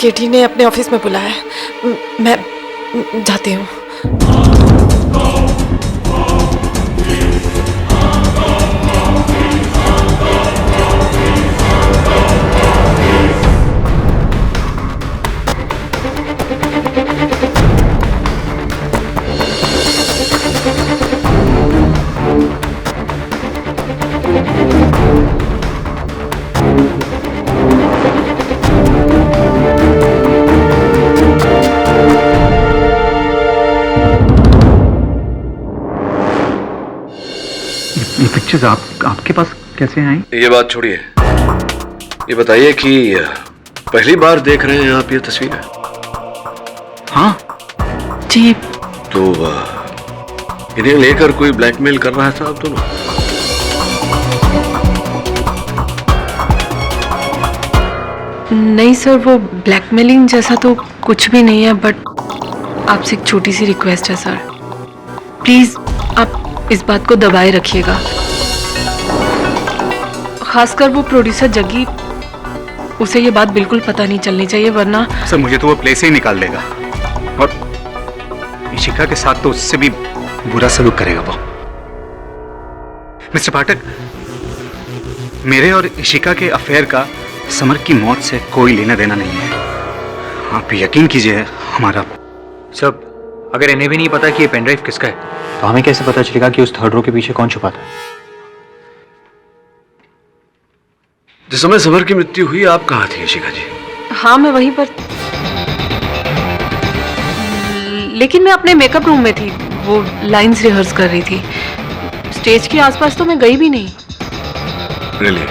केटी ने अपने ऑफिस में बुलाया है। मैं जाती हूँ। ये पिक्चर्स आपके पास कैसे आई? ये बात छोड़िए, ये बताइए कि पहली बार देख रहे हैं आप ये तस्वीरें? हाँ जी। तो इन्हें लेकर कोई ब्लैकमेल कर रहा था आप दोनों? नहीं सर, वो ब्लैकमेलिंग जैसा तो कुछ भी नहीं है, बट आपसे एक छोटी सी रिक्वेस्ट है सर, प्लीज आप इस बात को दबाए रखिएगा। खासकर वो प्रोड्यूसर जग्गी, उसे ये बात बिल्कुल पता नहीं चलनी चाहिए, वरना सर मुझे तो वो प्ले से ही निकाल देगा, और इशिका के साथ तो उससे भी बुरा सलूक करेगा वो। मिस्टर पाठक, मेरे और इशिका के अफेयर का समर की मौत से कोई लेना देना नहीं है। आप यकीन कीजिए हमारा। सब अगर इन्हें भी नहीं पता कि ये पेनड्राइव किसका है, तो हमें कैसे पता चलेगा कि उस थर्ड रो के पीछे कौन छुपा था? जिस समय समर की मृत्यु हुई आप कहाँ थी इशिका जी? हाँ मैं वहीं पर, लेकिन मैं अपने मेकअप रूम में थी, वो लाइंस रिहर्स कर रही थी। स्टेज के आसपास तो मैं गई भी नहीं। Really?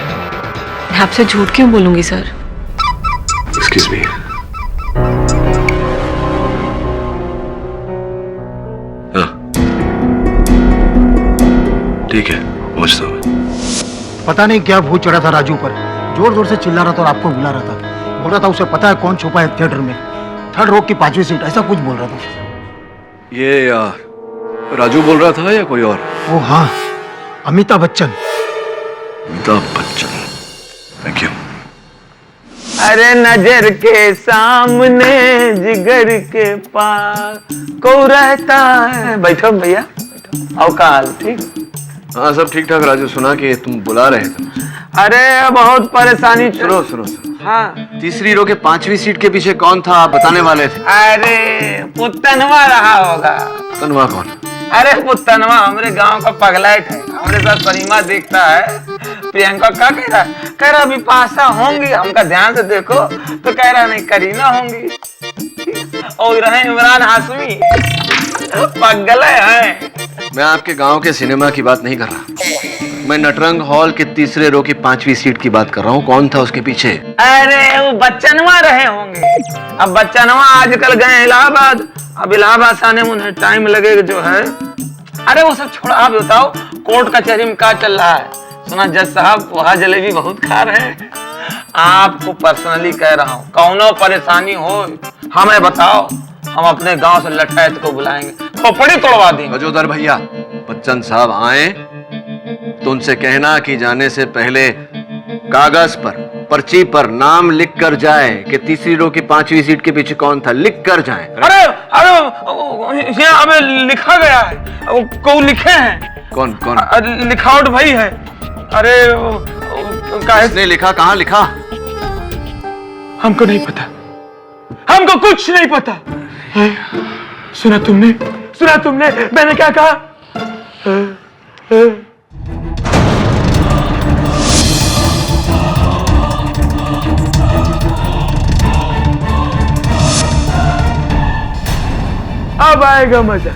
मैं आपसे झूठ क्यों बोलूंगी सर? Excuse me. हाँ ठीक है, पहुंचता हूँ। पता नहीं क्या भूत चढ़ा था राजू पर, जोर जोर से चिल्ला रहा था और आपको बुला रहा था। बोल रहा था उसे पता है कौन छुपा है थिएटर में, थर्ड रो की 5वीं सीट, ऐसा कुछ बोल रहा था। ये यार राजू बोल रहा था या कोई और? ओ हाँ, अमिताभ बच्चन। Amitabh Bachchan, thank you. अरे नजर के सामने जिगर के पास को रहता है। बैठो भैया, बैठो। अवकाल ठीक? हाँ सब ठीक ठाक। राजू सुना कि तुम बुला रहे थे। अरे बहुत परेशानी। सुनो सुनो सुनो। हाँ तीसरी रो के 5वीं सीट के पीछे कौन था आप बताने वाले थे? अरे पुतनवा रहा होगा। तनवा कौन? अरे पुतनवा हमारे गांव का पगलाइट है, हमारे साथ परिमा देखता है। प्रियंका क्या कह रहा है? कह रहा बिपाशा होंगी, हमका ध्यान से देखो तो कह रहा नहीं करीना होंगी। और रहे इमरान हाशमी, पगले हैं। मैं आपके गांव के सिनेमा की बात नहीं कर रहा, मैं नटरंग हॉल के तीसरे रो की 5वीं सीट की बात कर रहा हूँ। कौन था उसके पीछे? अरे वो बच्चनवा रहे होंगे। अब बच्चनवा आजकल गए इलाहाबाद, अब इलाहाबाद से आने में उन्हें टाइम लगेगा जो है। अरे वो सब छोड़ा, आप बताओ कोर्ट कचहरी में क्या चल रहा है? सुना जज साहब वहाँ जलेबी बहुत खा रहे हैं। आपको पर्सनली कह रहा हूँ, कौनो परेशानी हो हमें बताओ, हम अपने गांव से लठायत को बुलाएंगे, खोपड़ी तोड़वा देंगे। गजोदर भैया, बच्चन साहब आए तो उनसे कहना कि जाने से पहले कागज पर, पर्ची पर नाम लिख कर जाए कि तीसरी रो की 5वीं सीट के पीछे कौन था, लिख कर जाए। अरे अरे यहाँ हमें लिखा गया है, को लिखे हैं। कौन कौन? लिखावट भाई है। अरे किसने लिखा, कहाँ लिखा? हमको नहीं पता, हमको कुछ नहीं पता। सुना तुमने, सुना तुमने मैंने क्या कहा? अब आएगा मजा।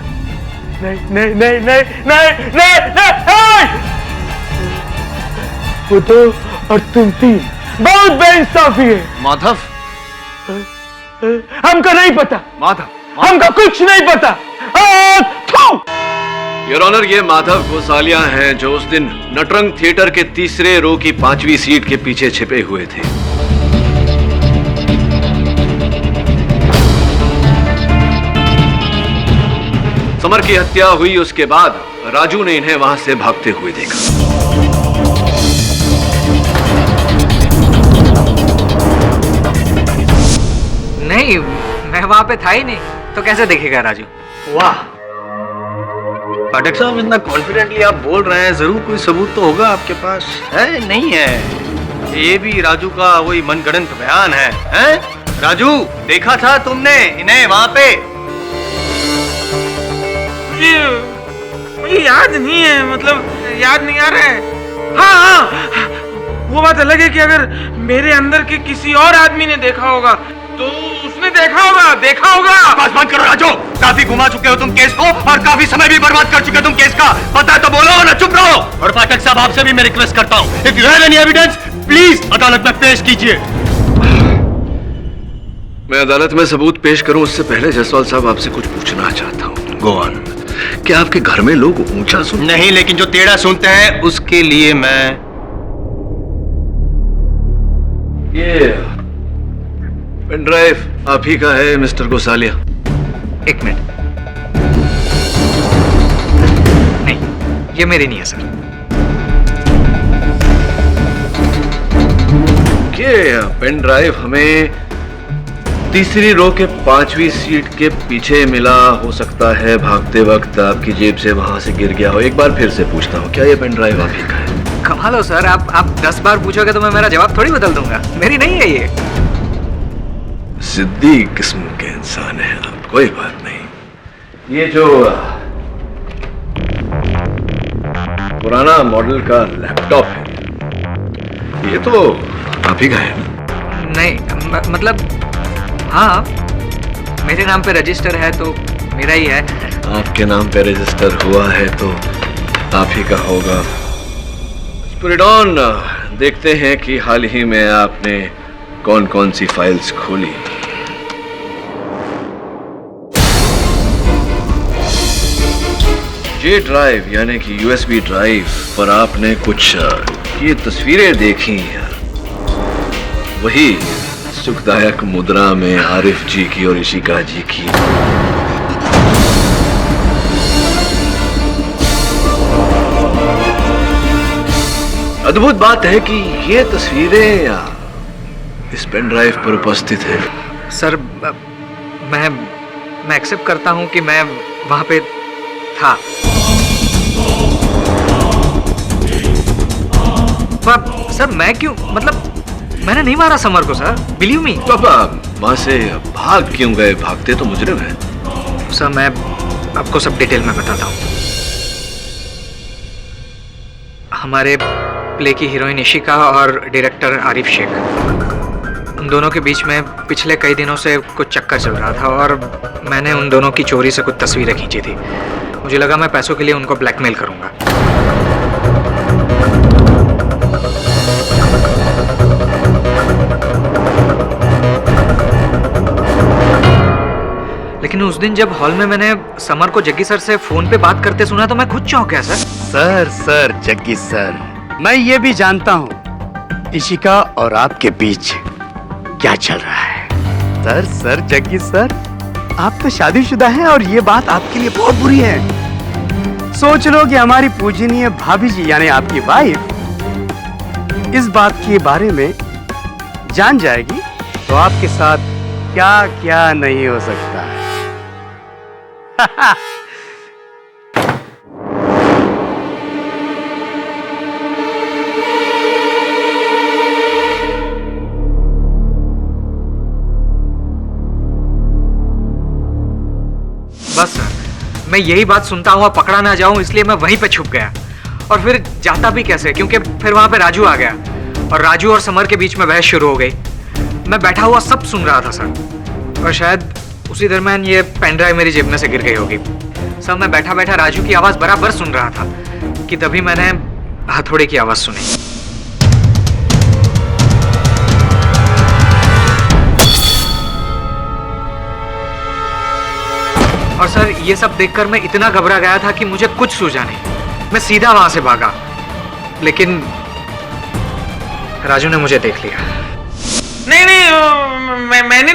नहीं नहीं नहीं नहीं नहीं नहीं नहीं, वो तो और तुम तीन बहुत बेइंसाफी है। माधव, हमको नहीं पता माधव, हमको कुछ नहीं पता। योर ऑनर, ये माधव गोसालिया हैं जो उस दिन नटरंग थिएटर के तीसरे रो की 5वीं सीट के पीछे छिपे हुए थे। समर की हत्या हुई उसके बाद राजू ने इन्हें वहां से भागते हुए देखा। नहीं, मैं वहां पे था ही नहीं, तो कैसे देखेगा राजू? वाह पाठक साहब, इतना कॉन्फिडेंटली आप बोल रहे हैं, जरूर कोई सबूत तो होगा आपके पास। है नहीं है? ये भी राजू का वही मनगढ़ंत बयान है, हैं? राजू, देखा था तुमने इन्हें वहां पे? मुझे याद नहीं है, मतलब याद नहीं आ रहा है। हाँ हाँ, वो बात अलग है कि अगर मेरे अंदर के किसी और आदमी ने देखा होगा तो उसने देखा होगा, देखा होगा। बस बंद करो राजू, काफी घुमा चुके हो तुम केस को और काफी समय भी बर्बाद कर चुके हो तुम केस का। पता है तो बोलो, ना चुप रहो। और पाठक साहब, आपसे भी मैं रिक्वेस्ट करता हूँ, if you have any evidence please अदालत में पेश कीजिए। मैं अदालत में सबूत पेश करूं उससे पहले जसवाल साहब आपसे कुछ पूछना चाहता हूं। Go on. क्या आपके घर में लोग ऊंचा सुनते? नहीं, लेकिन जो टेढ़ा सुनते हैं उसके लिए मैं ये पेन ड्राइव आप ही का है मिस्टर गोसालिया? एक मिनट, नहीं ये मेरी नहीं है सर। देखिए पेन ड्राइव हमें तीसरी रो के 5वीं सीट के पीछे मिला। हो सकता है भागते वक्त आपकी जेब से वहां से गिर गया हो। एक बार फिर से पूछता हूँ, क्या ये पेन ड्राइव आप ही का है? कमाल हो सर, आप 10 बार पूछोगे तो मैं मेरा जवाब थोड़ी बदल दूंगा। मेरी नहीं है ये। जिद्दी किस्म के इंसान है आप। कोई बात नहीं। ये जो पुराना मॉडल का लैपटॉप है, ये तो आप ही का है? नहीं मतलब हाँ, मेरे नाम पे रजिस्टर है तो मेरा ही है। आपके नाम पे रजिस्टर हुआ है तो आप ही का होगा। स्पिरिडॉन, देखते हैं कि हाल ही में आपने कौन कौन सी फाइल्स खोली। जे ड्राइव यानी कि यूएसबी ड्राइव पर आपने कुछ ये तस्वीरें देखी हैं, वही सुखदायक मुद्रा में आरिफ जी की और इशिका जी की। अद्भुत बात है कि ये तस्वीरें इस पेन ड्राइव पर उपस्थित है। सर मैं एक्सेप्ट करता हूँ कि मैं वहां पे था, पर सर मैं क्यों, मतलब मैंने नहीं मारा समर को सर, बिलीव मी। तो वहां से भाग क्यों गए? भागते तो मुजरिम है। सर मैं आपको सब डिटेल में बताता हूँ। हमारे प्ले की हीरोइन इशिका और डायरेक्टर आरिफ शेख, उन दोनों के बीच में पिछले कई दिनों से कुछ चक्कर चल रहा था और मैंने उन दोनों की चोरी से कुछ तस्वीरें खींची थी। मुझे लगा मैं पैसों के लिए उनको ब्लैकमेल करूंगा। लेकिन उस दिन जब हॉल में मैंने समर को जग्गी सर से फोन पे बात करते सुना तो मैं खुद चौंक गया सर। सर जग्गी सर, मैं ये भी जानता हूँ इशिका और आपके बीच क्या चल रहा है। सर जग्गी सर, आप तो शादीशुदा हैं और ये बात आपके लिए बहुत बुरी है। सोच लो कि हमारी पूजनीय भाभी जी यानी आपकी वाइफ इस बात के बारे में जान जाएगी तो आपके साथ क्या क्या नहीं हो सकता है। बस सर, मैं यही बात सुनता हुआ पकड़ा ना जाऊं इसलिए मैं वहीं पे छुप गया। और फिर जाता भी कैसे, क्योंकि फिर वहां पे राजू आ गया और राजू और समर के बीच में बहस शुरू हो गई। मैं बैठा हुआ सब सुन रहा था सर, और शायद उसी दरमियान ये पेन ड्राइव मेरी जेब में से गिर गई होगी। सर मैं बैठा बैठा राजू की आवाज बराबर सुन रहा था कि तभी मैंने हथौड़े की आवाज सुनी। और सर ये सब देखकर मैं इतना घबरा गया था कि मुझे कुछ सूझा नहीं। मैं सीधा वहां से भागा, लेकिन राजू ने मुझे देख लिया। नहीं, मैंने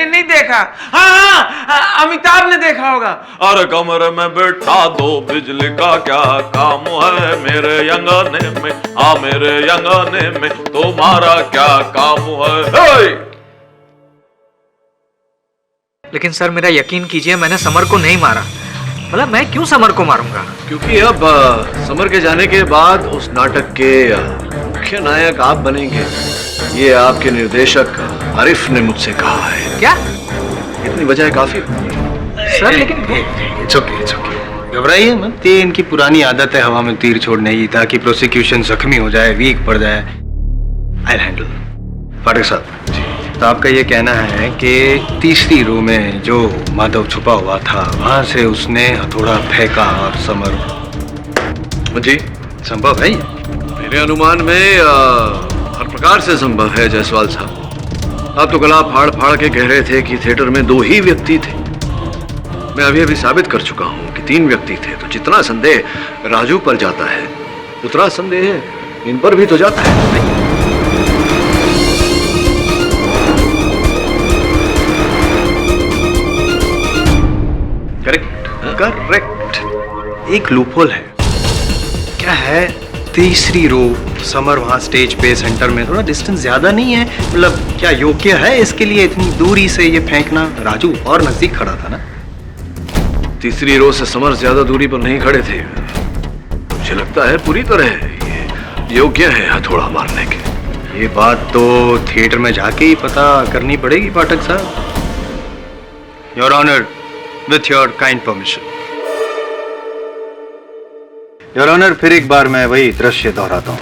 नहीं देखा। हाँ, अमिताभ ने देखा होगा। अरे कमरे में बैठा दो, बिजली का क्या काम है मेरे अंगने में? हाँ मेरे अंगने में तुम्हारा क्या काम है? लेकिन सर मेरा यकीन कीजिए, मैंने समर को नहीं मारा। मतलब मैं क्यों समर को मारूंगा? क्योंकि अब समर के जाने के बाद उस नाटक के मुख्य नायक आप बनेंगे, ये आपके निर्देशक आरिफ ने मुझसे कहा है। क्या? इतनी वजह काफी सर लेकिन इट्स ओके, घबराइए मत। ये इनकी पुरानी आदत है हवा में तीर छोड़ने की, ताकि प्रोसिक्यूशन जख्मी हो जाए, वीक पड़ जाए। I handle. फाटक साहब, तो आपका ये कहना है कि तीसरी रो में जो माधव छुपा हुआ था वहां से उसने हथौड़ा फेंका और समर जी संभव है? मेरे अनुमान में हर प्रकार से संभव है जायसवाल साहब। आप तो गला फाड़ फाड़ के कह रहे थे कि थिएटर में 2 ही व्यक्ति थे। मैं अभी साबित कर चुका हूं कि 3 व्यक्ति थे। तो जितना संदेह राजू पर जाता है उतना संदेह इन पर भी तो जाता है। नहीं? करेक्ट। एक लूपहोल है। क्या है तीसरी रो, समर वहाँ स्टेज पे सेंटर में, थोड़ा डिस्टेंस ज्यादा नहीं है? मतलब क्या योग्य है इसके लिए इतनी दूरी से ये फेंकना? राजू और नजदीक खड़ा था ना। तीसरी रो से समर ज्यादा दूरी पर नहीं खड़े थे। मुझे लगता है पूरी तरह ये योग्य है हथौड़ा मारने के। ये बात तो थिएटर में जाके ही पता करनी पड़ेगी पाठक साहब। Your honour, with your kind permission. Your honour, फिर एक बार मैं वही दृश्य दोहराता हूँ।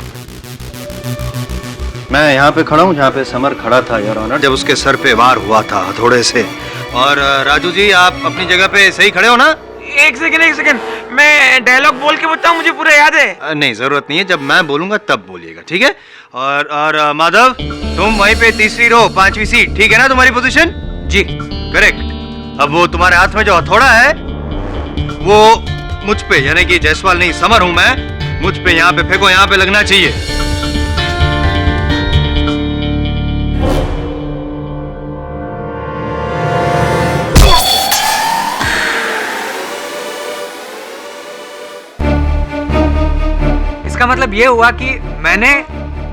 मैं यहाँ पे खड़ा हूँ जहाँ पे समर खड़ा था योर ऑनर, जब उसके सर पे वार हुआ था हथौड़े से। और राजू जी, आप अपनी जगह पे सही खड़े हो ना? एक सेकंड, मैं डायलॉग बोल के बताऊं, मुझे पूरा याद है। नहीं, जरूरत नहीं है, जब मैं बोलूंगा तब बोलिएगा, ठीक है? और माधव, तुम वहीं पे तीसरी रो 5वीं सीट, ठीक है ना तुम्हारी पोजीशन? जी करेक्ट। अब वो तुम्हारे हाथ में जो हथौड़ा है वो मुझ पे, यानी कि जायसवाल नहीं समर हूं मैं, मुझ पे यहाँ पे फेंको, यहाँ पे लगना चाहिए। इसका मतलब ये हुआ कि मैंने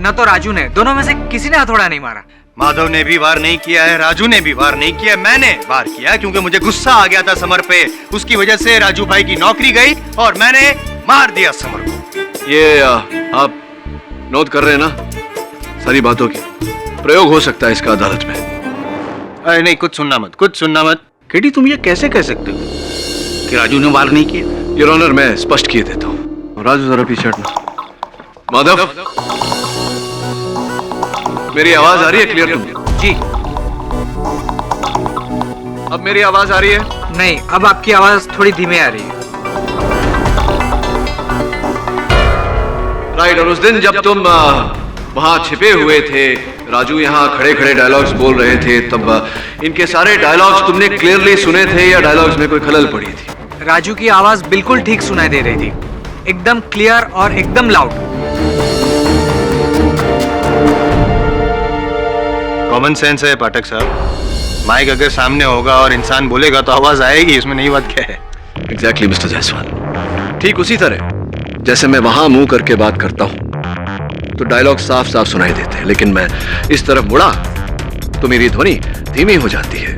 न तो राजू ने, दोनों में से किसी ने हथौड़ा नहीं मारा। माधव ने भी वार नहीं किया है, राजू ने भी वार नहीं किया, मैंने वार किया क्योंकि मुझे गुस्सा आ गया था समर पे। उसकी वजह से राजू भाई की नौकरी गई और मैंने मार दिया समर को। ये आप नोट कर रहे हैं ना सारी बातों की? प्रयोग हो सकता है इसका अदालत में। अरे नहीं, कुछ सुनना मत। केडी, तुम ये कैसे कह सकते हो कि राजू ने वार नहीं किया? योर ऑनर, मैं स्पष्ट किए देता हूँ। राजू जरा पीछे हटना। माधव, मेरी आवाज आ रही है क्लियर तुम्हें? जी। अब मेरी आवाज आ रही है? नहीं, अब आपकी आवाज थोड़ी धीमे आ रही है। राइट। और उस दिन जब तुम वहां छिपे हुए थे, राजू यहाँ खड़े खड़े डायलॉग्स बोल रहे थे, तब इनके सारे डायलॉग्स तुमने क्लियरली सुने थे या डायलॉग्स में कोई खलल पड़ी थी? राजू की आवाज बिल्कुल ठीक सुनाई दे रही थी, एकदम क्लियर और एकदम लाउड। कॉमन सेंस है पाठक साहब। माइक अगर सामने होगा और इंसान बोलेगा तो आवाज आएगी, इसमें नई बात क्या है? Exactly mister Jaiswal. ठीक उसी तरह जैसे मैं वहां मुंह करके बात करता हूं तो डायलॉग साफ साफ सुनाई देते हैं, लेकिन मैं इस तरफ मुड़ा तो मेरी ध्वनि धीमी हो जाती है।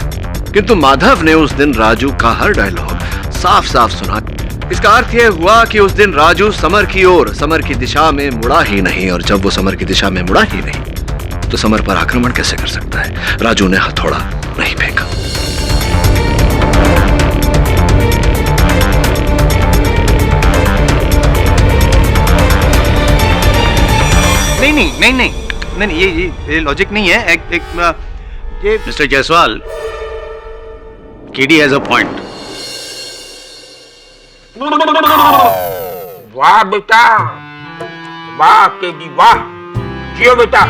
किंतु माधव ने उस दिन राजू का हर डायलॉग साफ साफ सुना। इसका अर्थ यह हुआ कि उस दिन राजू समर की ओर, समर की दिशा में मुड़ा ही नहीं, और जब वो समर की दिशा में मुड़ा ही नहीं तो समर पर आक्रमण कैसे कर सकता है? राजू ने हथौड़ा नहीं फेंका। नहीं, ये लॉजिक नहीं है। ये mister Jaiswal, KD has a point. वाह बेटा, वाह केडी वाह, जियो बेटा,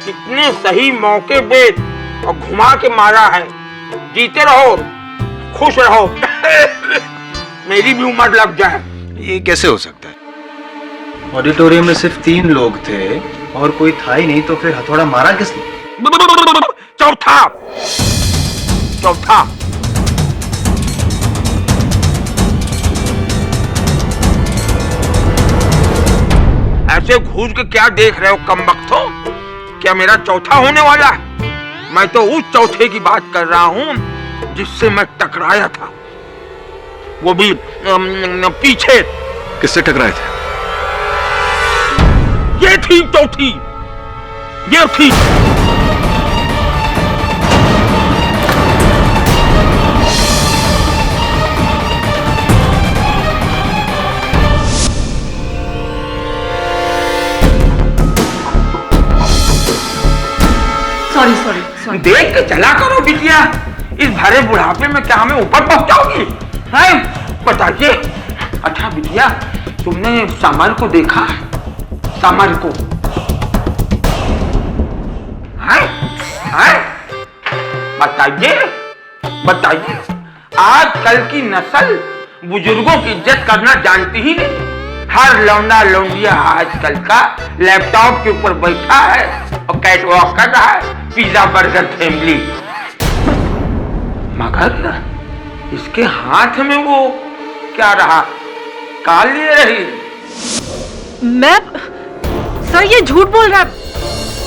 कितने सही मौके पे और घुमा के मारा है। जीते रहो, खुश रहो। मेरी भी उम्र लग जाए। ये कैसे हो सकता है? ऑडिटोरियम में सिर्फ 3 लोग थे और कोई था ही नहीं, तो फिर हथौड़ा मारा किसने? चौथा ऐसे घूस के क्या देख रहे हो कमबख्तो? क्या मेरा चौथा होने वाला है? मैं तो उस चौथे की बात कर रहा हूं जिससे मैं टकराया था, वो भी पीछे। किससे टकराए थे? ये थी चौथी, ये थी। सॉरी। देख के चला करो बिटिया, इस भरे बुढ़ापे में क्या हमें ऊपर पहुंचाओगी? बताइए। अच्छा बिटिया, तुमने समर को देखा? समर को बताइए। आजकल की नस्ल बुजुर्गों की इज्जत करना जानती ही नहीं। हर लौंडा लौंडिया आजकल का लैपटॉप के ऊपर बैठा है और कैटवॉक कर रहा है, पिज्जा बर्गर फैमिली। मगर इसके हाथ में वो क्या रहा? काल लिए रही। मैं सर ये झूठ बोल रहा है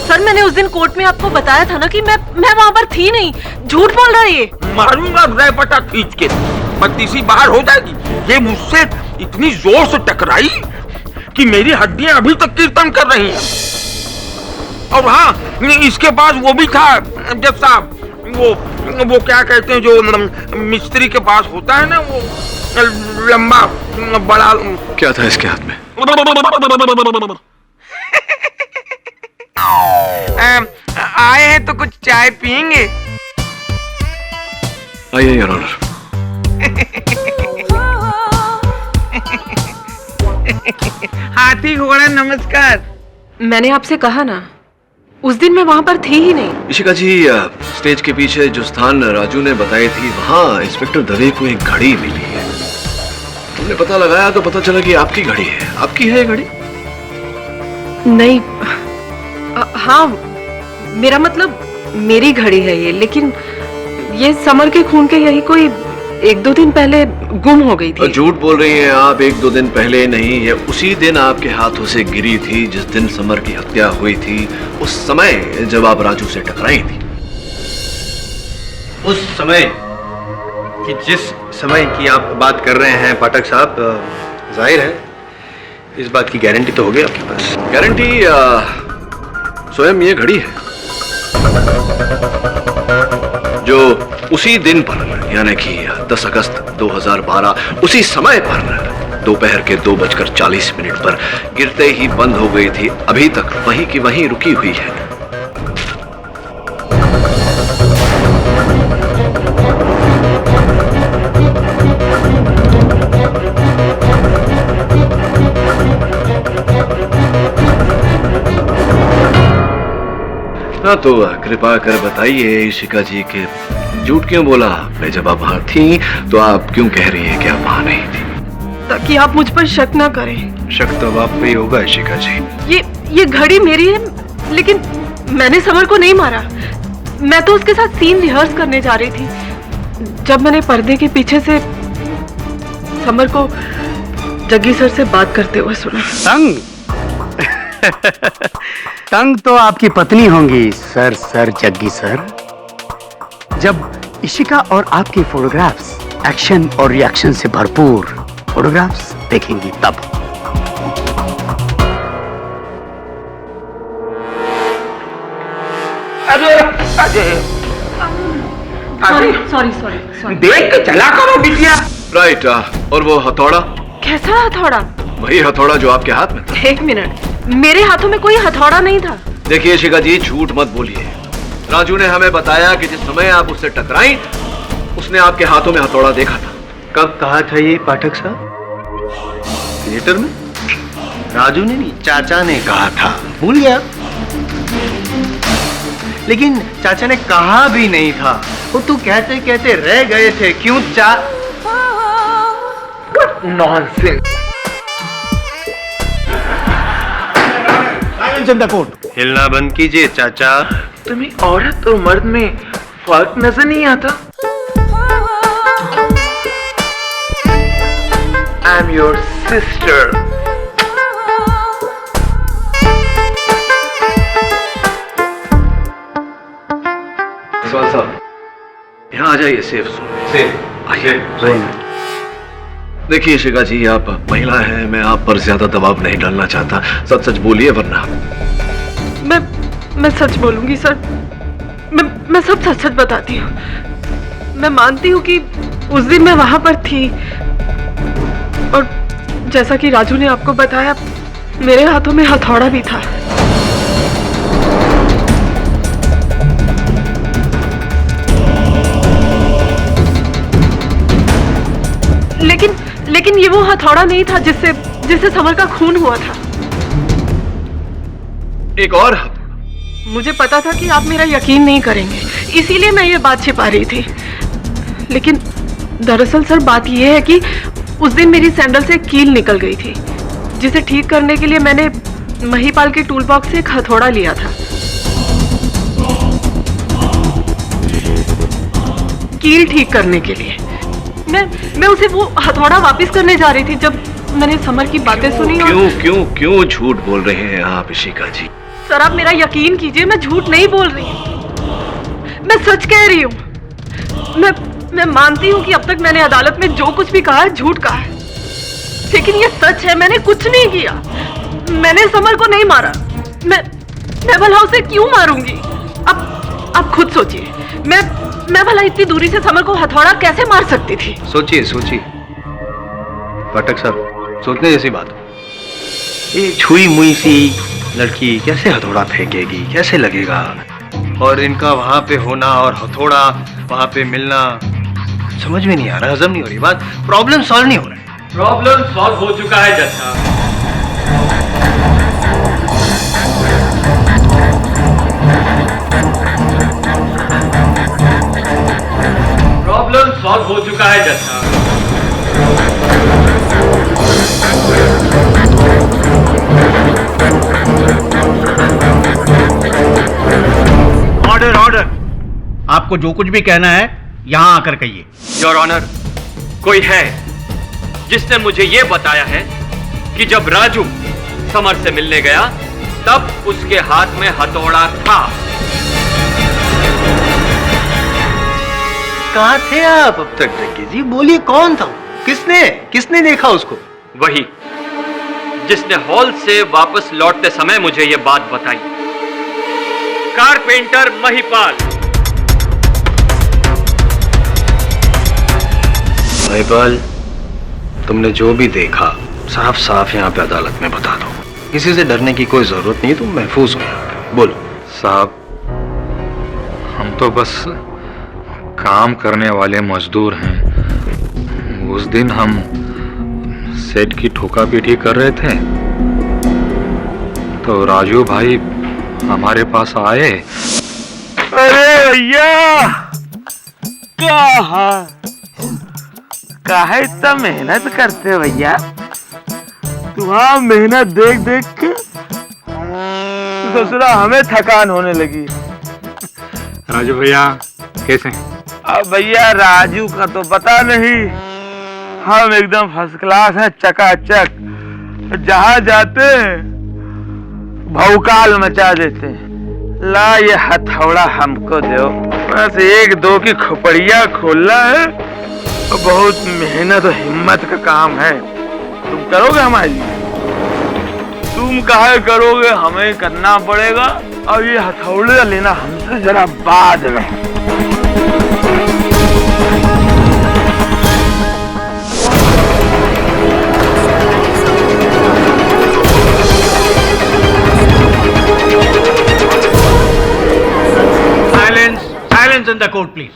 सर। मैंने उस दिन कोर्ट में आपको बताया था ना कि मैं वहां पर थी नहीं। झूठ बोल रहा है ये। मारूंगा रैपटा खींच के, बत्तीसी बाहर हो जाएगी। ये मुझसे इतनी जोर से टकराई कि मेरी हड्डियां अभी तक कीर्तन कर रही हैं। और हाँ, इसके पास वो भी था जज साहब, वो क्या कहते हैं जो मिस्त्री के पास होता है ना, वो लंबा बड़ा। क्या था इसके हाथ में? आए हैं तो कुछ चाय पियेंगे? आइए योर ऑनर। हाथी घोड़ा नमस्कार। मैंने आपसे कहा ना, उस दिन मैं वहां पर थी ही नहीं। इशिका जी, स्टेज के पीछे जो स्थान राजू ने बताई थी, वहाँ इंस्पेक्टर दवे को एक घड़ी मिली है। हमने पता लगाया तो पता चला कि आपकी घड़ी है। आपकी है ये घड़ी? नहीं, हाँ मेरा मतलब मेरी घड़ी है ये, लेकिन ये समर के खून के यही कोई 1-2 दिन पहले गुम हो गई थी। झूठ बोल रही हैं आप। 1-2 दिन पहले नहीं, ये उसी दिन आपके हाथों से गिरी थी जिस दिन समर की हत्या हुई थी। उस समय जब आप राजू से टकराई थी। उस समय कि जिस समय की आप बात कर रहे हैं पाठक साहब, जाहिर है इस बात की गारंटी तो होगी आपके पास। गारंटी स्वयं ये घड़ी है जो उसी दिन पर, यानी कि 10 अगस्त 2012 उसी समय पर दोपहर के 2:40 पर गिरते ही बंद हो गई थी। अभी तक वहीं की वहीं रुकी हुई है। हाँ, तो कृपा कर बताइए इशिका जी के झूठ क्यों बोला आपने? जब आप वहां थी तो आप क्यों कह रही हैं कि आप वहां नहीं थी? ताकि आप मुझ पर शक ना करें। शक तो अब आप पे ही होगा इशिका जी। ये घड़ी मेरी है, लेकिन मैंने समर को नहीं मारा। मैं तो उसके साथ सीन रिहर्स करने जा रही थी जब मैंने पर्दे के पीछे से समर को जग्गी सर से बात करते हुए सुना। तंग तंग तो आपकी पत्नी होंगी सर जग्गी सर। जब इशिका और आपकी फोटोग्राफ्स एक्शन और रिएक्शन से भरपूर फोटोग्राफ्स देखेंगी तब। सॉरी देख के चला करो बिटिया। राइट। और वो हथौड़ा? कैसा हथौड़ा? वही हथौड़ा जो आपके हाथ में था। 1 मिनट, मेरे हाथों में कोई हथौड़ा नहीं था। देखिए शिखा जी, झूठ मत बोलिए। राजू ने हमें बताया कि जिस समय आप उससे टकराई उसने आपके हाथों में हथौड़ा देखा था। कब कहा था ये पाठक साहब? थिएटर में? राजू ने नहीं, चाचा ने कहा था। भूल गया? लेकिन चाचा ने कहा भी नहीं था, वो तो कहते कहते रह गए थे। क्यों नॉनसेंस। हिलना बंद कीजिए चाचा। तुम्हें औरत और मर्द में फर्क नजर नहीं आता? I am your sister. साहब, यहाँ आ जाइए सेफ जोन में। आइए। देखिए शिखा जी, आप महिला हैं, मैं आप पर ज्यादा दबाव नहीं डालना चाहता। सच सच बोलिए वरना। मैं सच बोलूंगी सर। मैं सब सच सच बताती हूँ। मैं मानती हूँ कि उस दिन मैं वहां पर थी और जैसा कि राजू ने आपको बताया, मेरे हाथों में हथौड़ा भी था। लेकिन ये वो हथौड़ा नहीं था जिससे समर का खून हुआ था। एक और? मुझे पता था कि आप मेरा यकीन नहीं करेंगे, इसीलिए मैं ये बात छिपा रही थी। लेकिन दरअसल सर बात ये है कि उस दिन मेरी सैंडल से कील निकल गई थी, जिसे ठीक करने के लिए मैंने महिपाल के टूल बॉक्स से एक हथौड़ा लिया था। कील ठीक करने के लिए मैं उसे वो हथौड़ा वापस करने जा रही थी मैंने समर की बातें सुनी और क्यों क्यों क्यों झूठ बोल रहे हैं आप इशिका जी? सर आप मेरा यकीन कीजिए, मैं झूठ नहीं बोल रही हूँ, मैं सच कह रही हूँ। मैं मानती हूँ कि अब तक मैंने अदालत में जो कुछ भी कहा है झूठ कहा है, लेकिन ये सच है, मैंने कुछ नहीं किया। मैंने समर को नहीं मारा। मैं भला उसे क्यों मारूंगी? अब खुद सोचिए, मैं भला इतनी दूरी से समर को हथौड़ा कैसे मार सकती थी? सोचिए सोचिए पाठक साहब, सोचने जैसी बात। ये छुई मुई सी लड़की कैसे हथौड़ा फेंकेगी, कैसे लगेगा? और इनका वहां पे होना और हथौड़ा वहां पे मिलना समझ में नहीं आ रहा, हजम नहीं हो रही बात। प्रॉब्लम सॉल्व नहीं हो रहा है। प्रॉब्लम सॉल्व हो चुका है जज साहब। प्रॉब्लम सॉल्व हो चुका है जज साहब। ऑर्डर ऑर्डर, आपको जो कुछ भी कहना है यहां आकर कहिए। योर ऑनर, कोई है जिसने मुझे यह बताया है कि जब राजू समर से मिलने गया तब उसके हाथ में हथौड़ा था। कहाँ थे आप अब तक टक्की जी? बोलिए कौन था? किसने देखा उसको? वही जिसने हॉल से वापस लौटते समय मुझे यह बात बताई, कारपेंटर महिपाल। महिपाल, तुमने जो भी देखा साफ साफ यहाँ पे अदालत में बता दो। किसी से डरने की कोई जरूरत नहीं, तुम महफूज हो यहाँ पे। बोलो। साहब, हम तो बस काम करने वाले मजदूर हैं। उस दिन हम सेट की ठोका पीटी कर रहे थे तो राजू भाई हमारे पास आए। अरे भैया, काहे इतना मेहनत करते हो भैया? तुम्हारा मेहनत देख देख के दूसरा हमें थकान होने लगी। राजू भैया कैसे? अब भैया राजू का तो पता नहीं, हम एकदम फर्स्ट क्लास है, चकाचक। जहाँ जाते हैं भौकाल मचा देते हैं। ला ये हथौड़ा हमको दो, बस एक दो की खोपड़िया खोलना है। बहुत मेहनत और हिम्मत का काम है। तुम करोगे हमारे लिए? तुम काहे करोगे, हमें करना पड़ेगा। और ये हथौड़ा लेना हमसे जरा बाद में। Silence in the court please.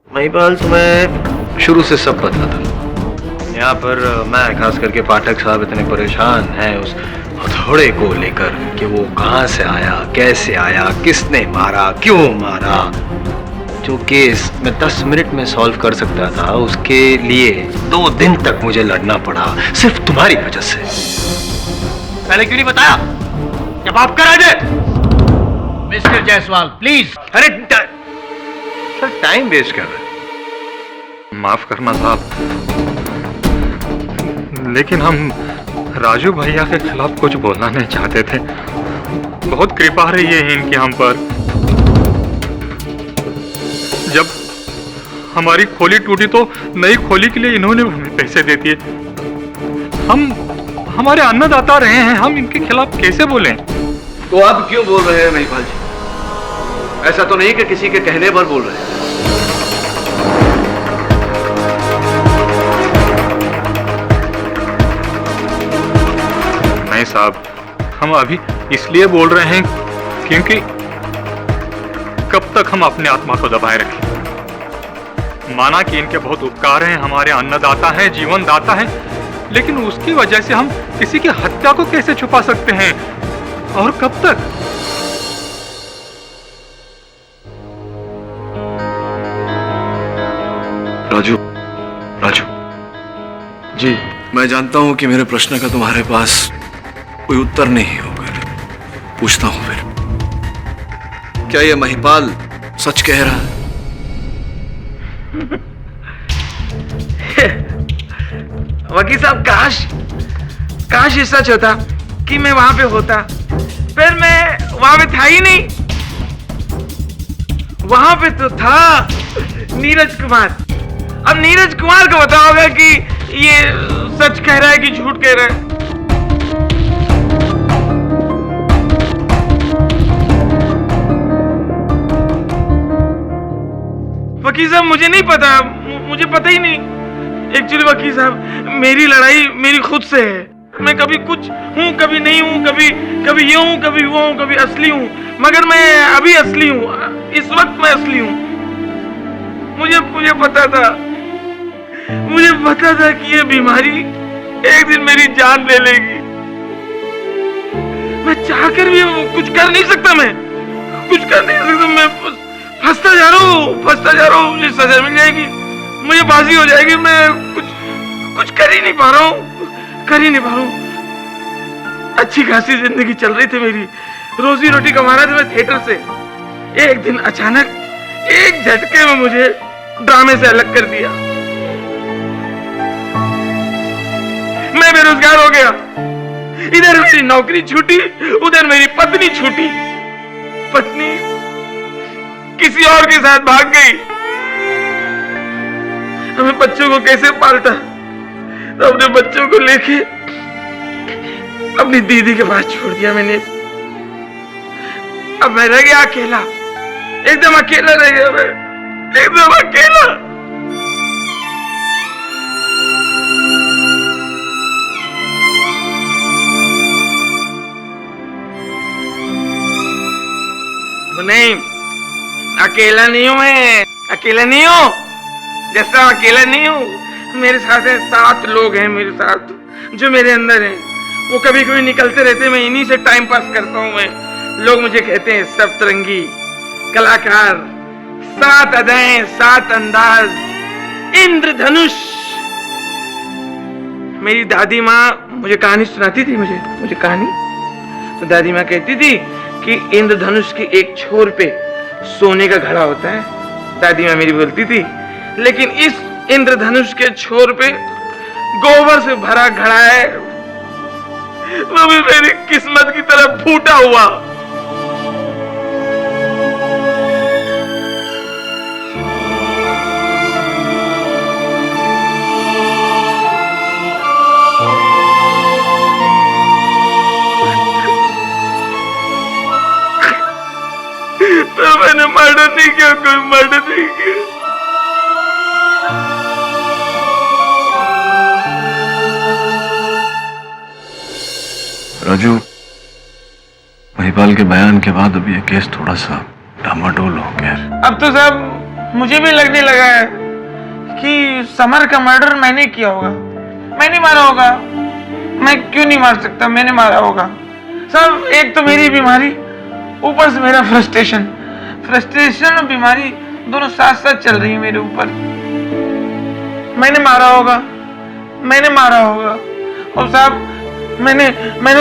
Mahipal, तुम्हें शुरू से सब पता था। यहाँ पर मैं खास करके पाठक साहब इतने परेशान हैं उस हथौड़े को लेकर कि वो कहाँ से आया, कैसे आया, किसने मारा, क्यों मारा। जो केस मैं 10 मिनट में सॉल्व कर सकता था, उसके लिए 2 दिन तक मुझे लड़ना पड़ा, सिर्फ तुम्हारी वजह से। पहले क्यों नहीं बताया? जब आप करा दे। Mister Jaiswal please. अरे सर, टाइम वेस्ट कर रहे हैं। माफ करना साहब, लेकिन हम राजू भैया के खिलाफ कुछ बोलना नहीं चाहते थे। बहुत कृपा रही है इनकी हम पर। जब हमारी खोली टूटी तो नई खोली के लिए इन्होंने हमें पैसे दे दिए। हम हमारे अन्नदाता रहे हैं, हम इनके खिलाफ कैसे बोलें? तो आप क्यों बोल रहे हैं महिपाल जी? ऐसा तो नहीं कि किसी के कहने पर बोल रहे हैं। नहीं साहब, हम अभी इसलिए बोल रहे हैं क्योंकि कब तक हम अपने आत्मा को दबाए रखें। माना कि इनके बहुत उपकार हैं, हमारे अन्नदाता हैं, जीवन दाता हैं, लेकिन उसकी वजह से हम किसी की हत्या को कैसे छुपा सकते हैं और कब तक? राजू जी, मैं जानता हूं कि मेरे प्रश्न का तुम्हारे पास कोई उत्तर नहीं होगा। पूछता हूं फिर, क्या यह महिपाल सच कह रहा है? वकील साहब, काश काश ये सच होता कि मैं वहां पे होता, फिर मैं वहां पे था ही नहीं। वहां पे तो था नीरज कुमार। अब नीरज कुमार को पता होगा कि ये सच कह रहा है कि झूठ कह रहा है। वकील साहब मुझे नहीं पता, मुझे पता ही नहीं। एक्चुअली वकील साहब मेरी लड़ाई मेरी खुद से है। मैं कभी कुछ हूँ कभी नहीं हूँ, कभी ये हूँ कभी वो हूँ, कभी असली हूँ, मगर मैं अभी असली हूँ, इस वक्त मैं असली हूँ। मुझे पता था कि ये बीमारी एक दिन मेरी जान ले लेगी। मैं चाहकर भी कुछ कर नहीं सकता, मैं फंसता जा रहा हूँ। मुझे सजा मिल जाएगी, मुझे बाजी हो जाएगी, मैं कुछ कर ही नहीं पा रहा हूँ। अच्छी खासी जिंदगी चल रही थी मेरी, रोजी रोटी कमा रहा था मैं थिएटर से। एक दिन अचानक एक झटके में मुझे ड्रामे से अलग कर दिया। मैं बेरोजगार हो गया। इधर मेरी नौकरी छूटी, उधर मेरी पत्नी छूटी। पत्नी किसी और के साथ भाग गई। हमें बच्चों को कैसे पालता? तो अपने बच्चों को लेके अपनी दीदी के पास छोड़ दिया मैंने। अब मैं रह गया अकेला, एकदम अकेला रह गया मैं, एकदम अकेला। नहीं, अकेला नहीं हूं मैं, अकेला नहीं हूं। जैसा अकेला नहीं हूं, मेरे साथ है 7 लोग हैं मेरे साथ, जो मेरे अंदर हैं। वो कभी कभी निकलते रहते, मैं इन्हीं से टाइम पास करता हूं। मैं लोग मुझे कहते हैं सप्तरंगी कलाकार, 7 अदाएं, 7 अंदाज, इंद्रधनुष। मेरी दादी माँ मुझे कहानी सुनाती थी, मुझे कहानी। तो दादी माँ कहती थी कि इंद्रधनुष की एक छोर पे सोने का घड़ा होता है। दादी माँ मेरी बोलती थी, लेकिन इस इंद्रधनुष के छोर पे गोबर से भरा घड़ा है, वो भी मेरी किस्मत की तरफ फूटा हुआ। तो मैंने मर्डर नहीं किया, कोई मर्डर नहीं किया। राजू, महिपाल के बयान के बाद अब ये केस थोड़ा सा डामाडोल हो गया है। अब तो साहब मुझे भी लगने लगा है कि समर का मर्डर मैंने किया होगा, मैंने मारा होगा। मैं क्यों नहीं मार सकता, मैंने मारा होगा। साहब एक तो मेरी बीमारी, ऊपर से मेरा फ्रस्ट्रेशन और बीमारी दोनों साथ साथ चल रही है मेरे ऊपर। मैंने मारा होगा। और साहब मैंने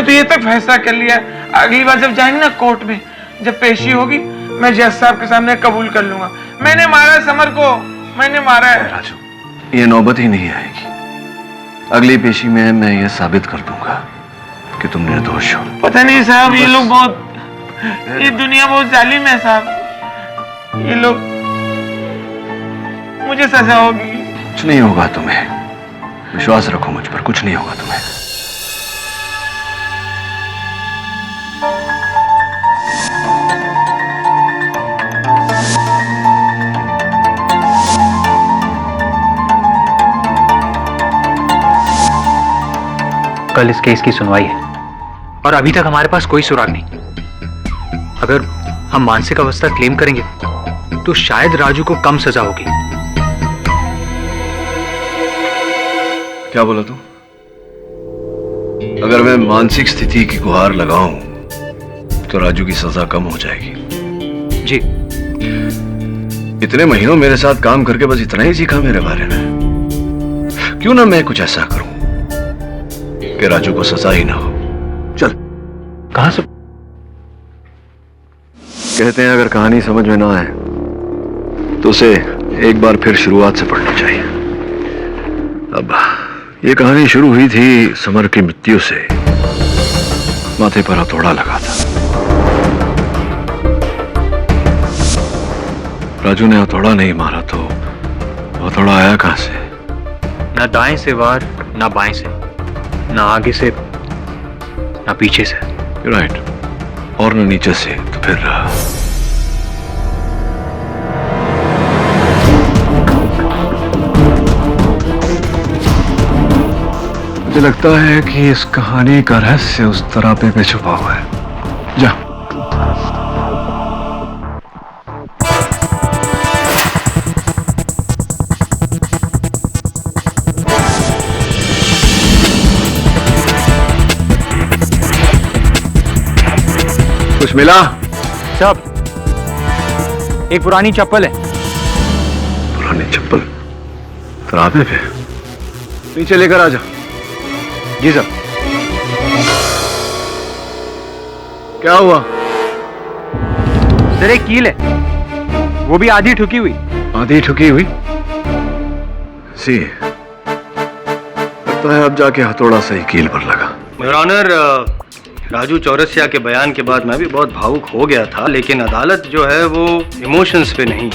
तो ये तक फैसला कर लिया, अगली बार जब जाएंगे ना कोर्ट में, जब पेशी होगी, मैं जज साहब के सामने कबूल कर लूंगा, मैंने मारा समर को, मैंने मारा है। राजू, ये नौबत ही नहीं आएगी। अगली पेशी में मैं ये साबित कर दूंगा कि तुम निर्दोष हो। पता नहीं साहब, ये लोग बहुत, ये दुनिया बहुत जालिम है साहब। ये लोग, मुझे सजा होगी। कुछ नहीं होगा तुम्हें, विश्वास रखो मुझ पर, कुछ नहीं होगा तुम्हें। कल इस केस की सुनवाई है और अभी तक हमारे पास कोई सुराग नहीं। अगर हम मानसिक अवस्था क्लेम करेंगे तो शायद राजू को कम सजा होगी। क्या बोला तू? अगर मैं मानसिक स्थिति की गुहार लगाऊं तो राजू की सजा कम हो जाएगी। जी। इतने महीनों मेरे साथ काम करके बस इतना ही सीखा मेरे बारे में। क्यों ना मैं कुछ ऐसा करूं कि राजू को सजा ही ना हो। चल। कहां से? कहते हैं अगर कहानी समझ में ना आए तो उसे एक बार फिर शुरुआत से पढ़ना चाहिए। अब ये कहानी शुरू हुई थी समर की मृत्यु से। माथे पर हथौड़ा लगा था। राजू ने हथौड़ा नहीं मारा तो हथौड़ा आया कहां से? ना दाएं से वार, ना बाएं से, ना आगे से, ना पीछे से। राइट। और न नीचे से, तो फिर मुझे लगता है कि इस कहानी का रहस्य उस तरापे पे छुपा हुआ है। जा। कुछ मिला? साहब, एक पुरानी चप्पल है। पुरानी चप्पल तरापे पे? नीचे लेकर आ जा। जी सर। क्या हुआ? सर, एक कील है, वो भी आधी ठुकी हुई। आधी ठुकी हुई? सी, लगता है अब जाके हथौड़ा सही कील पर लगा। योर ऑनर, राजू चौरसिया के बयान के बाद मैं भी बहुत भावुक हो गया था, लेकिन अदालत जो है वो इमोशंस पे नहीं,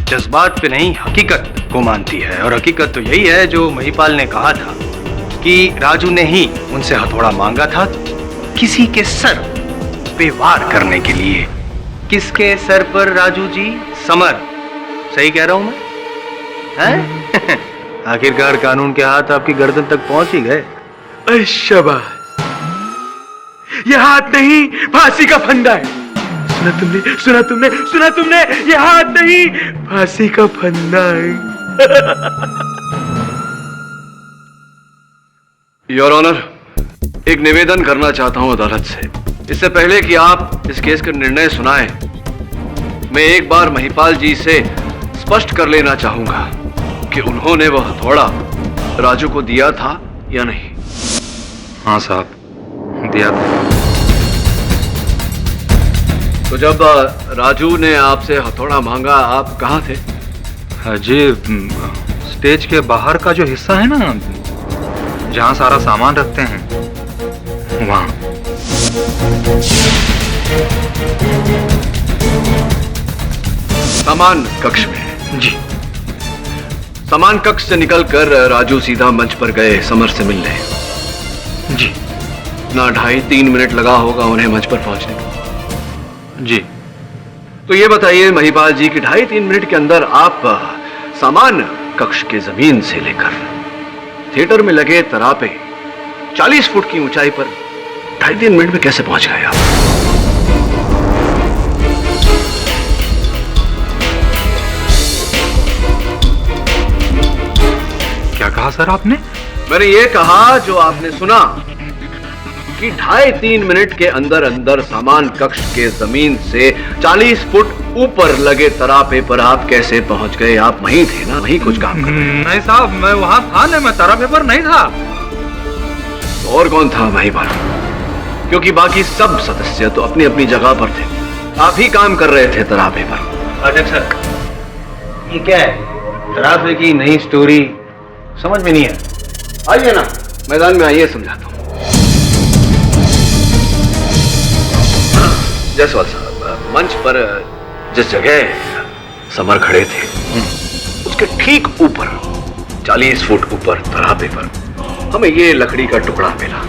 जज्बात पे नहीं, हकीकत को मानती है। और हकीकत तो यही है जो महिपाल ने कहा था कि राजू ने ही उनसे हथौड़ा मांगा था किसी के सर पे वार करने के लिए। किसके सर पर राजू जी? समर। सही कह रहा हूं मैं? हैं? आखिरकार कानून के हाथ आपकी गर्दन तक पहुंच ही गए। शाबाश, ये हाथ नहीं, फांसी का फंदा है। सुना तुमने, सुना तुमने, सुना तुमने? ये हाथ नहीं, फांसी का फंदा है। योर ऑनर, एक निवेदन करना चाहता हूं अदालत से। इससे पहले कि आप इस केस का निर्णय सुनाएं, मैं एक बार महिपाल जी से स्पष्ट कर लेना चाहूंगा कि उन्होंने वह हथौड़ा राजू को दिया था या नहीं। हाँ साहब, दिया था। तो जब राजू ने आपसे हथौड़ा मांगा, आप कहाँ थे? जी, स्टेज के बाहर का जो हिस्सा है ना, जहां सारा सामान रखते हैं, वहां। सामान कक्ष में? जी। सामान कक्ष से निकलकर राजू सीधा मंच पर गए समर से मिलने? जी। ना 2.5-3 मिनट लगा होगा उन्हें मंच पर पहुंचने में? जी। तो ये बताइए महिपाल जी कि 2.5-3 मिनट के अंदर आप सामान कक्ष के जमीन से लेकर थिएटर में लगे तरापे 40 फुट की ऊंचाई पर 2.5-3 मिनट में कैसे पहुंच गए आप? क्या कहा सर आपने? मैंने ये कहा जो आपने सुना कि 2.5-3 मिनट के अंदर अंदर सामान कक्ष के जमीन से 40 फुट ऊपर लगे तरापे पर आप कैसे पहुंच गए? आप वहीं थे ना, वहीं कुछ काम कर रहे थे? नहीं साहब, मैं वहां था नहीं, मैं तरापे पर नहीं था। तो और कौन था महिपाल? क्योंकि बाकी सब सदस्य तो अपनी अपनी जगह पर थे, आप ही काम कर रहे थे तरापे पर। अध्यक्ष सर, ये क्या है? तरापे की नई स्टोरी समझ में नहीं है। आइए ना, मैदान में आइए, समझाता हूं। जयसवाल साहब, मंच पर जिस जगह समर खड़े थे उसके ठीक ऊपर 40 फुट ऊपर तरापे पर हमें ये लकड़ी का टुकड़ा मिला।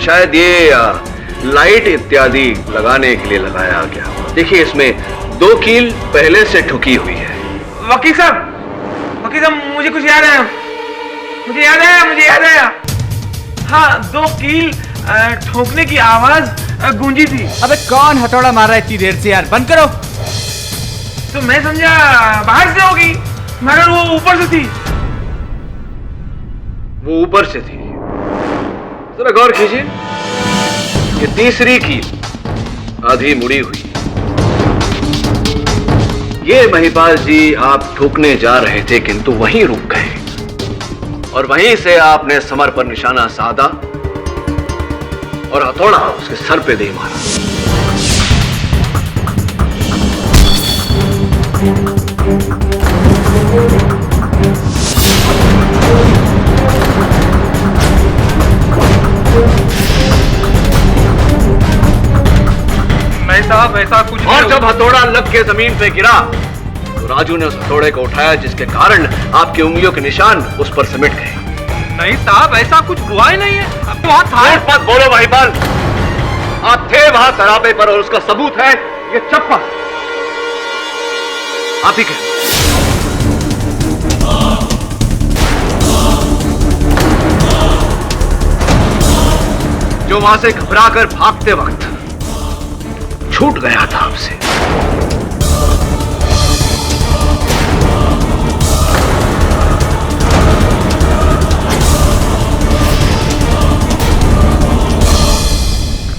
शायद ये लाइट इत्यादि लगाने के लिए लगाया गया। देखिए, इसमें 2 कील पहले से ठुकी हुई है। वकील साहब, मुझे कुछ याद आया, मुझे याद आया। हाँ, 2 कील ठोकने की आवाज गूंजी थी। अबे कौन हथौड़ा मार रहा है इतनी देर से यार? बंद करो। तो मैं समझा बाहर से होगी, मगर वो ऊपर से थी। वो ऊपर से थी? जरा गौर कीजिए, ये तीसरी कील आधी मुड़ी हुई। ये महिपाल जी आप ठोकने जा रहे थे, किंतु वहीं रुक गए और वहीं से आपने समर पर निशाना साधा और हथौड़ा उसके सर पे दे मारा। साहब ऐसा कुछ और जब हथौड़ा लग के जमीन पे गिरा तो राजू ने उस हथौड़े को उठाया, जिसके कारण आपकी उंगलियों के निशान उस पर सिमट गए। नहीं साहब, ऐसा कुछ हुआ ही नहीं है। अब वहाँ था। झूठ मत बोलो भाईपाल, आप थे वहां सरापे पर और उसका सबूत है ये चप्पल। आप ही कहें। जो वहां से घबराकर भागते वक्त छूट गया था आपसे।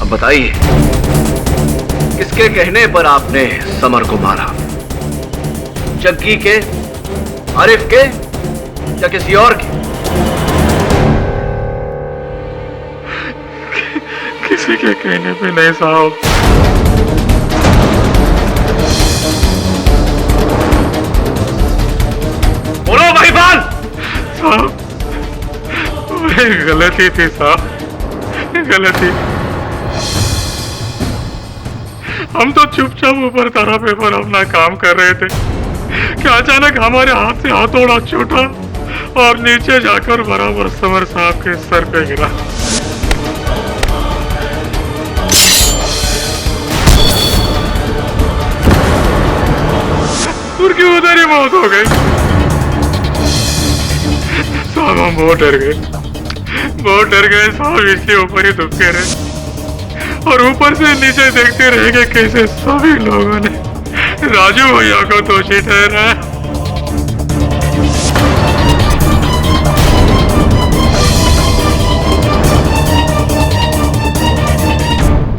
अब बताइए, किसके कहने पर आपने समर को मारा? जग्गी के, आरिफ के या किसी और के? किसी के कहने पे नहीं साहब। बोलो भाईपाल। साहब गलती थी साहब, गलती। हम तो चुपचाप ऊपर तरफ पर अपना काम कर रहे थे कि अचानक हमारे हाथ से हथौड़ा छूटा और नीचे जाकर बराबर समर साहब के सर पे गिरा। उनकी उधर ही मौत हो गई साहब। हम बहुत डर गए साहब। इसके ऊपर ही दुबके रहे और ऊपर से नीचे देखते रह गए कैसे सभी लोगों ने राजू भैया को दोषी ठहराया।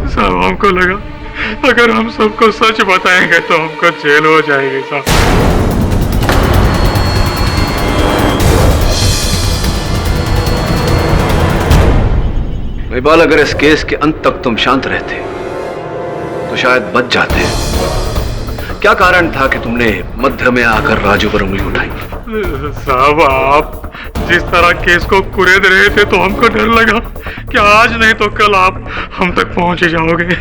साहब हमको लगा अगर हम सबको सच बताएंगे तो हमको जेल हो जाएगी साहब। भाईपाल, अगर इस केस के अंत तक तुम शांत रहते तो शायद बच जाते। क्या कारण था कि तुमने मध्य में आकर राजू पर उंगली उठाई? साहब आप जिस तरह केस को कुरेद रहे थे तो हमको डर लगा कि आज नहीं तो कल आप हम तक पहुंच ही जाओगे।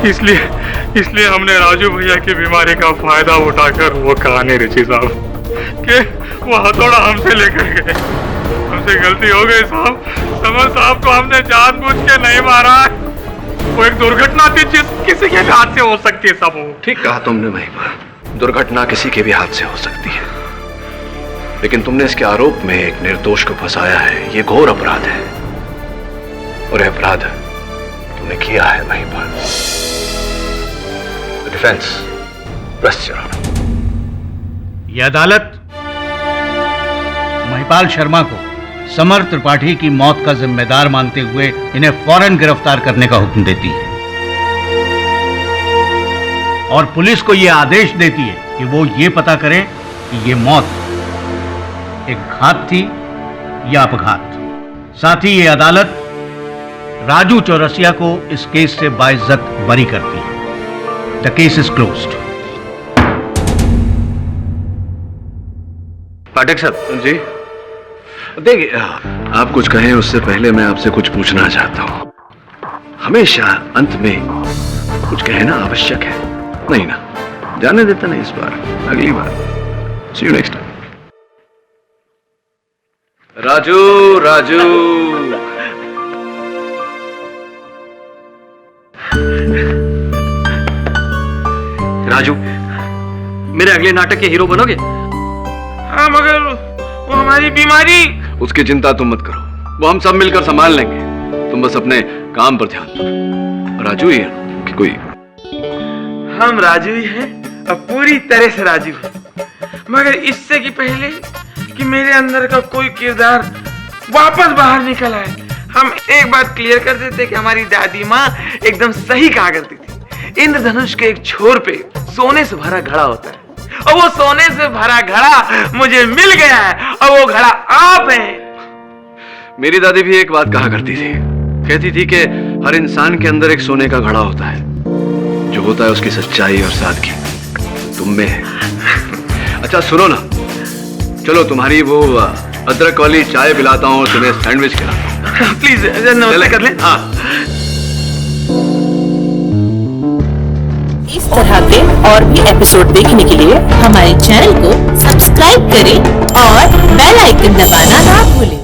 इसलिए हमने राजू भैया की बीमारी का फायदा उठाकर वो कहानी रची साहब कि वो हथौड़ा हमसे लेकर गए। हमसे गलती हो गई साहब। समर साहब को हमने जानबूझ के नहीं मारा। वो एक दुर्घटना थी जिस किसी के हाथ से हो सकती है साहब। ठीक कहा तुमने भाईपाल, दुर्घटना किसी के भी हाथ से हो सकती है, लेकिन तुमने इसके आरोप में एक निर्दोष को फंसाया है। ये घोर अपराध है और यह अपराध तुमने किया है Bhaipal. Defence rest your honour. यह अदालत महिपाल शर्मा को समर त्रिपाठी की मौत का जिम्मेदार मानते हुए इन्हें फौरन गिरफ्तार करने का हुक्म देती है और पुलिस को यह आदेश देती है कि वो ये पता करें कि ये मौत एक घात थी या अपघात। साथ ही ये अदालत राजू चौरसिया को इस केस से बाइज्जत बरी करती है। The case is closed. Pathak साहब जी, देखिए आप कुछ कहें उससे पहले मैं आपसे कुछ पूछना चाहता हूं। हमेशा अंत में कुछ कहना आवश्यक है, नहीं ना? जाने देता नहीं इस बार, अगली बार। See you next time. Raju Raju Raju, मेरे अगले नाटक के हीरो बनोगे? हाँ, मगर वो हमारी बीमारी। उसकी चिंता तुम मत करो, वो हम सब मिलकर संभाल लेंगे। तुम बस अपने काम पर ध्यान दो। राजू ही है कि कोई? हम राजू ही हैं और पूरी तरह से राजू हैं। मगर इससे कि पहले कि मेरे अंदर का कोई किरदार वापस बाहर निकल आए, हम एक बात क्लियर कर देते कि हमारी दादी माँ एकदम सही कहा करती थी। इंद्रधनुष के एक छोर पे सोने से भरा घड़ा होता है और वो सोने से भरा घड़ा मुझे मिल गया है और वो घड़ा आप हैं। मेरी दादी भी एक बात कहा करती थी, कहती थी कि हर इंसान के अंदर एक सोने का घड़ा होता है, जो होता है उसकी सच्चाई और सादगी तुम में है। अच्छा सुनो ना, चलो तुम्हारी वो अदरक वाली चाय पिलाता हूँ, तुम्हें सैंडविच खिलाता हूँ। प्लीज नमस्ते कर लें। हाँ। इस तरह के और भी एपिसोड देखने के लिए हमारे चैनल को सब्सक्राइब करें और बेल आइकन दबाना ना भूलें।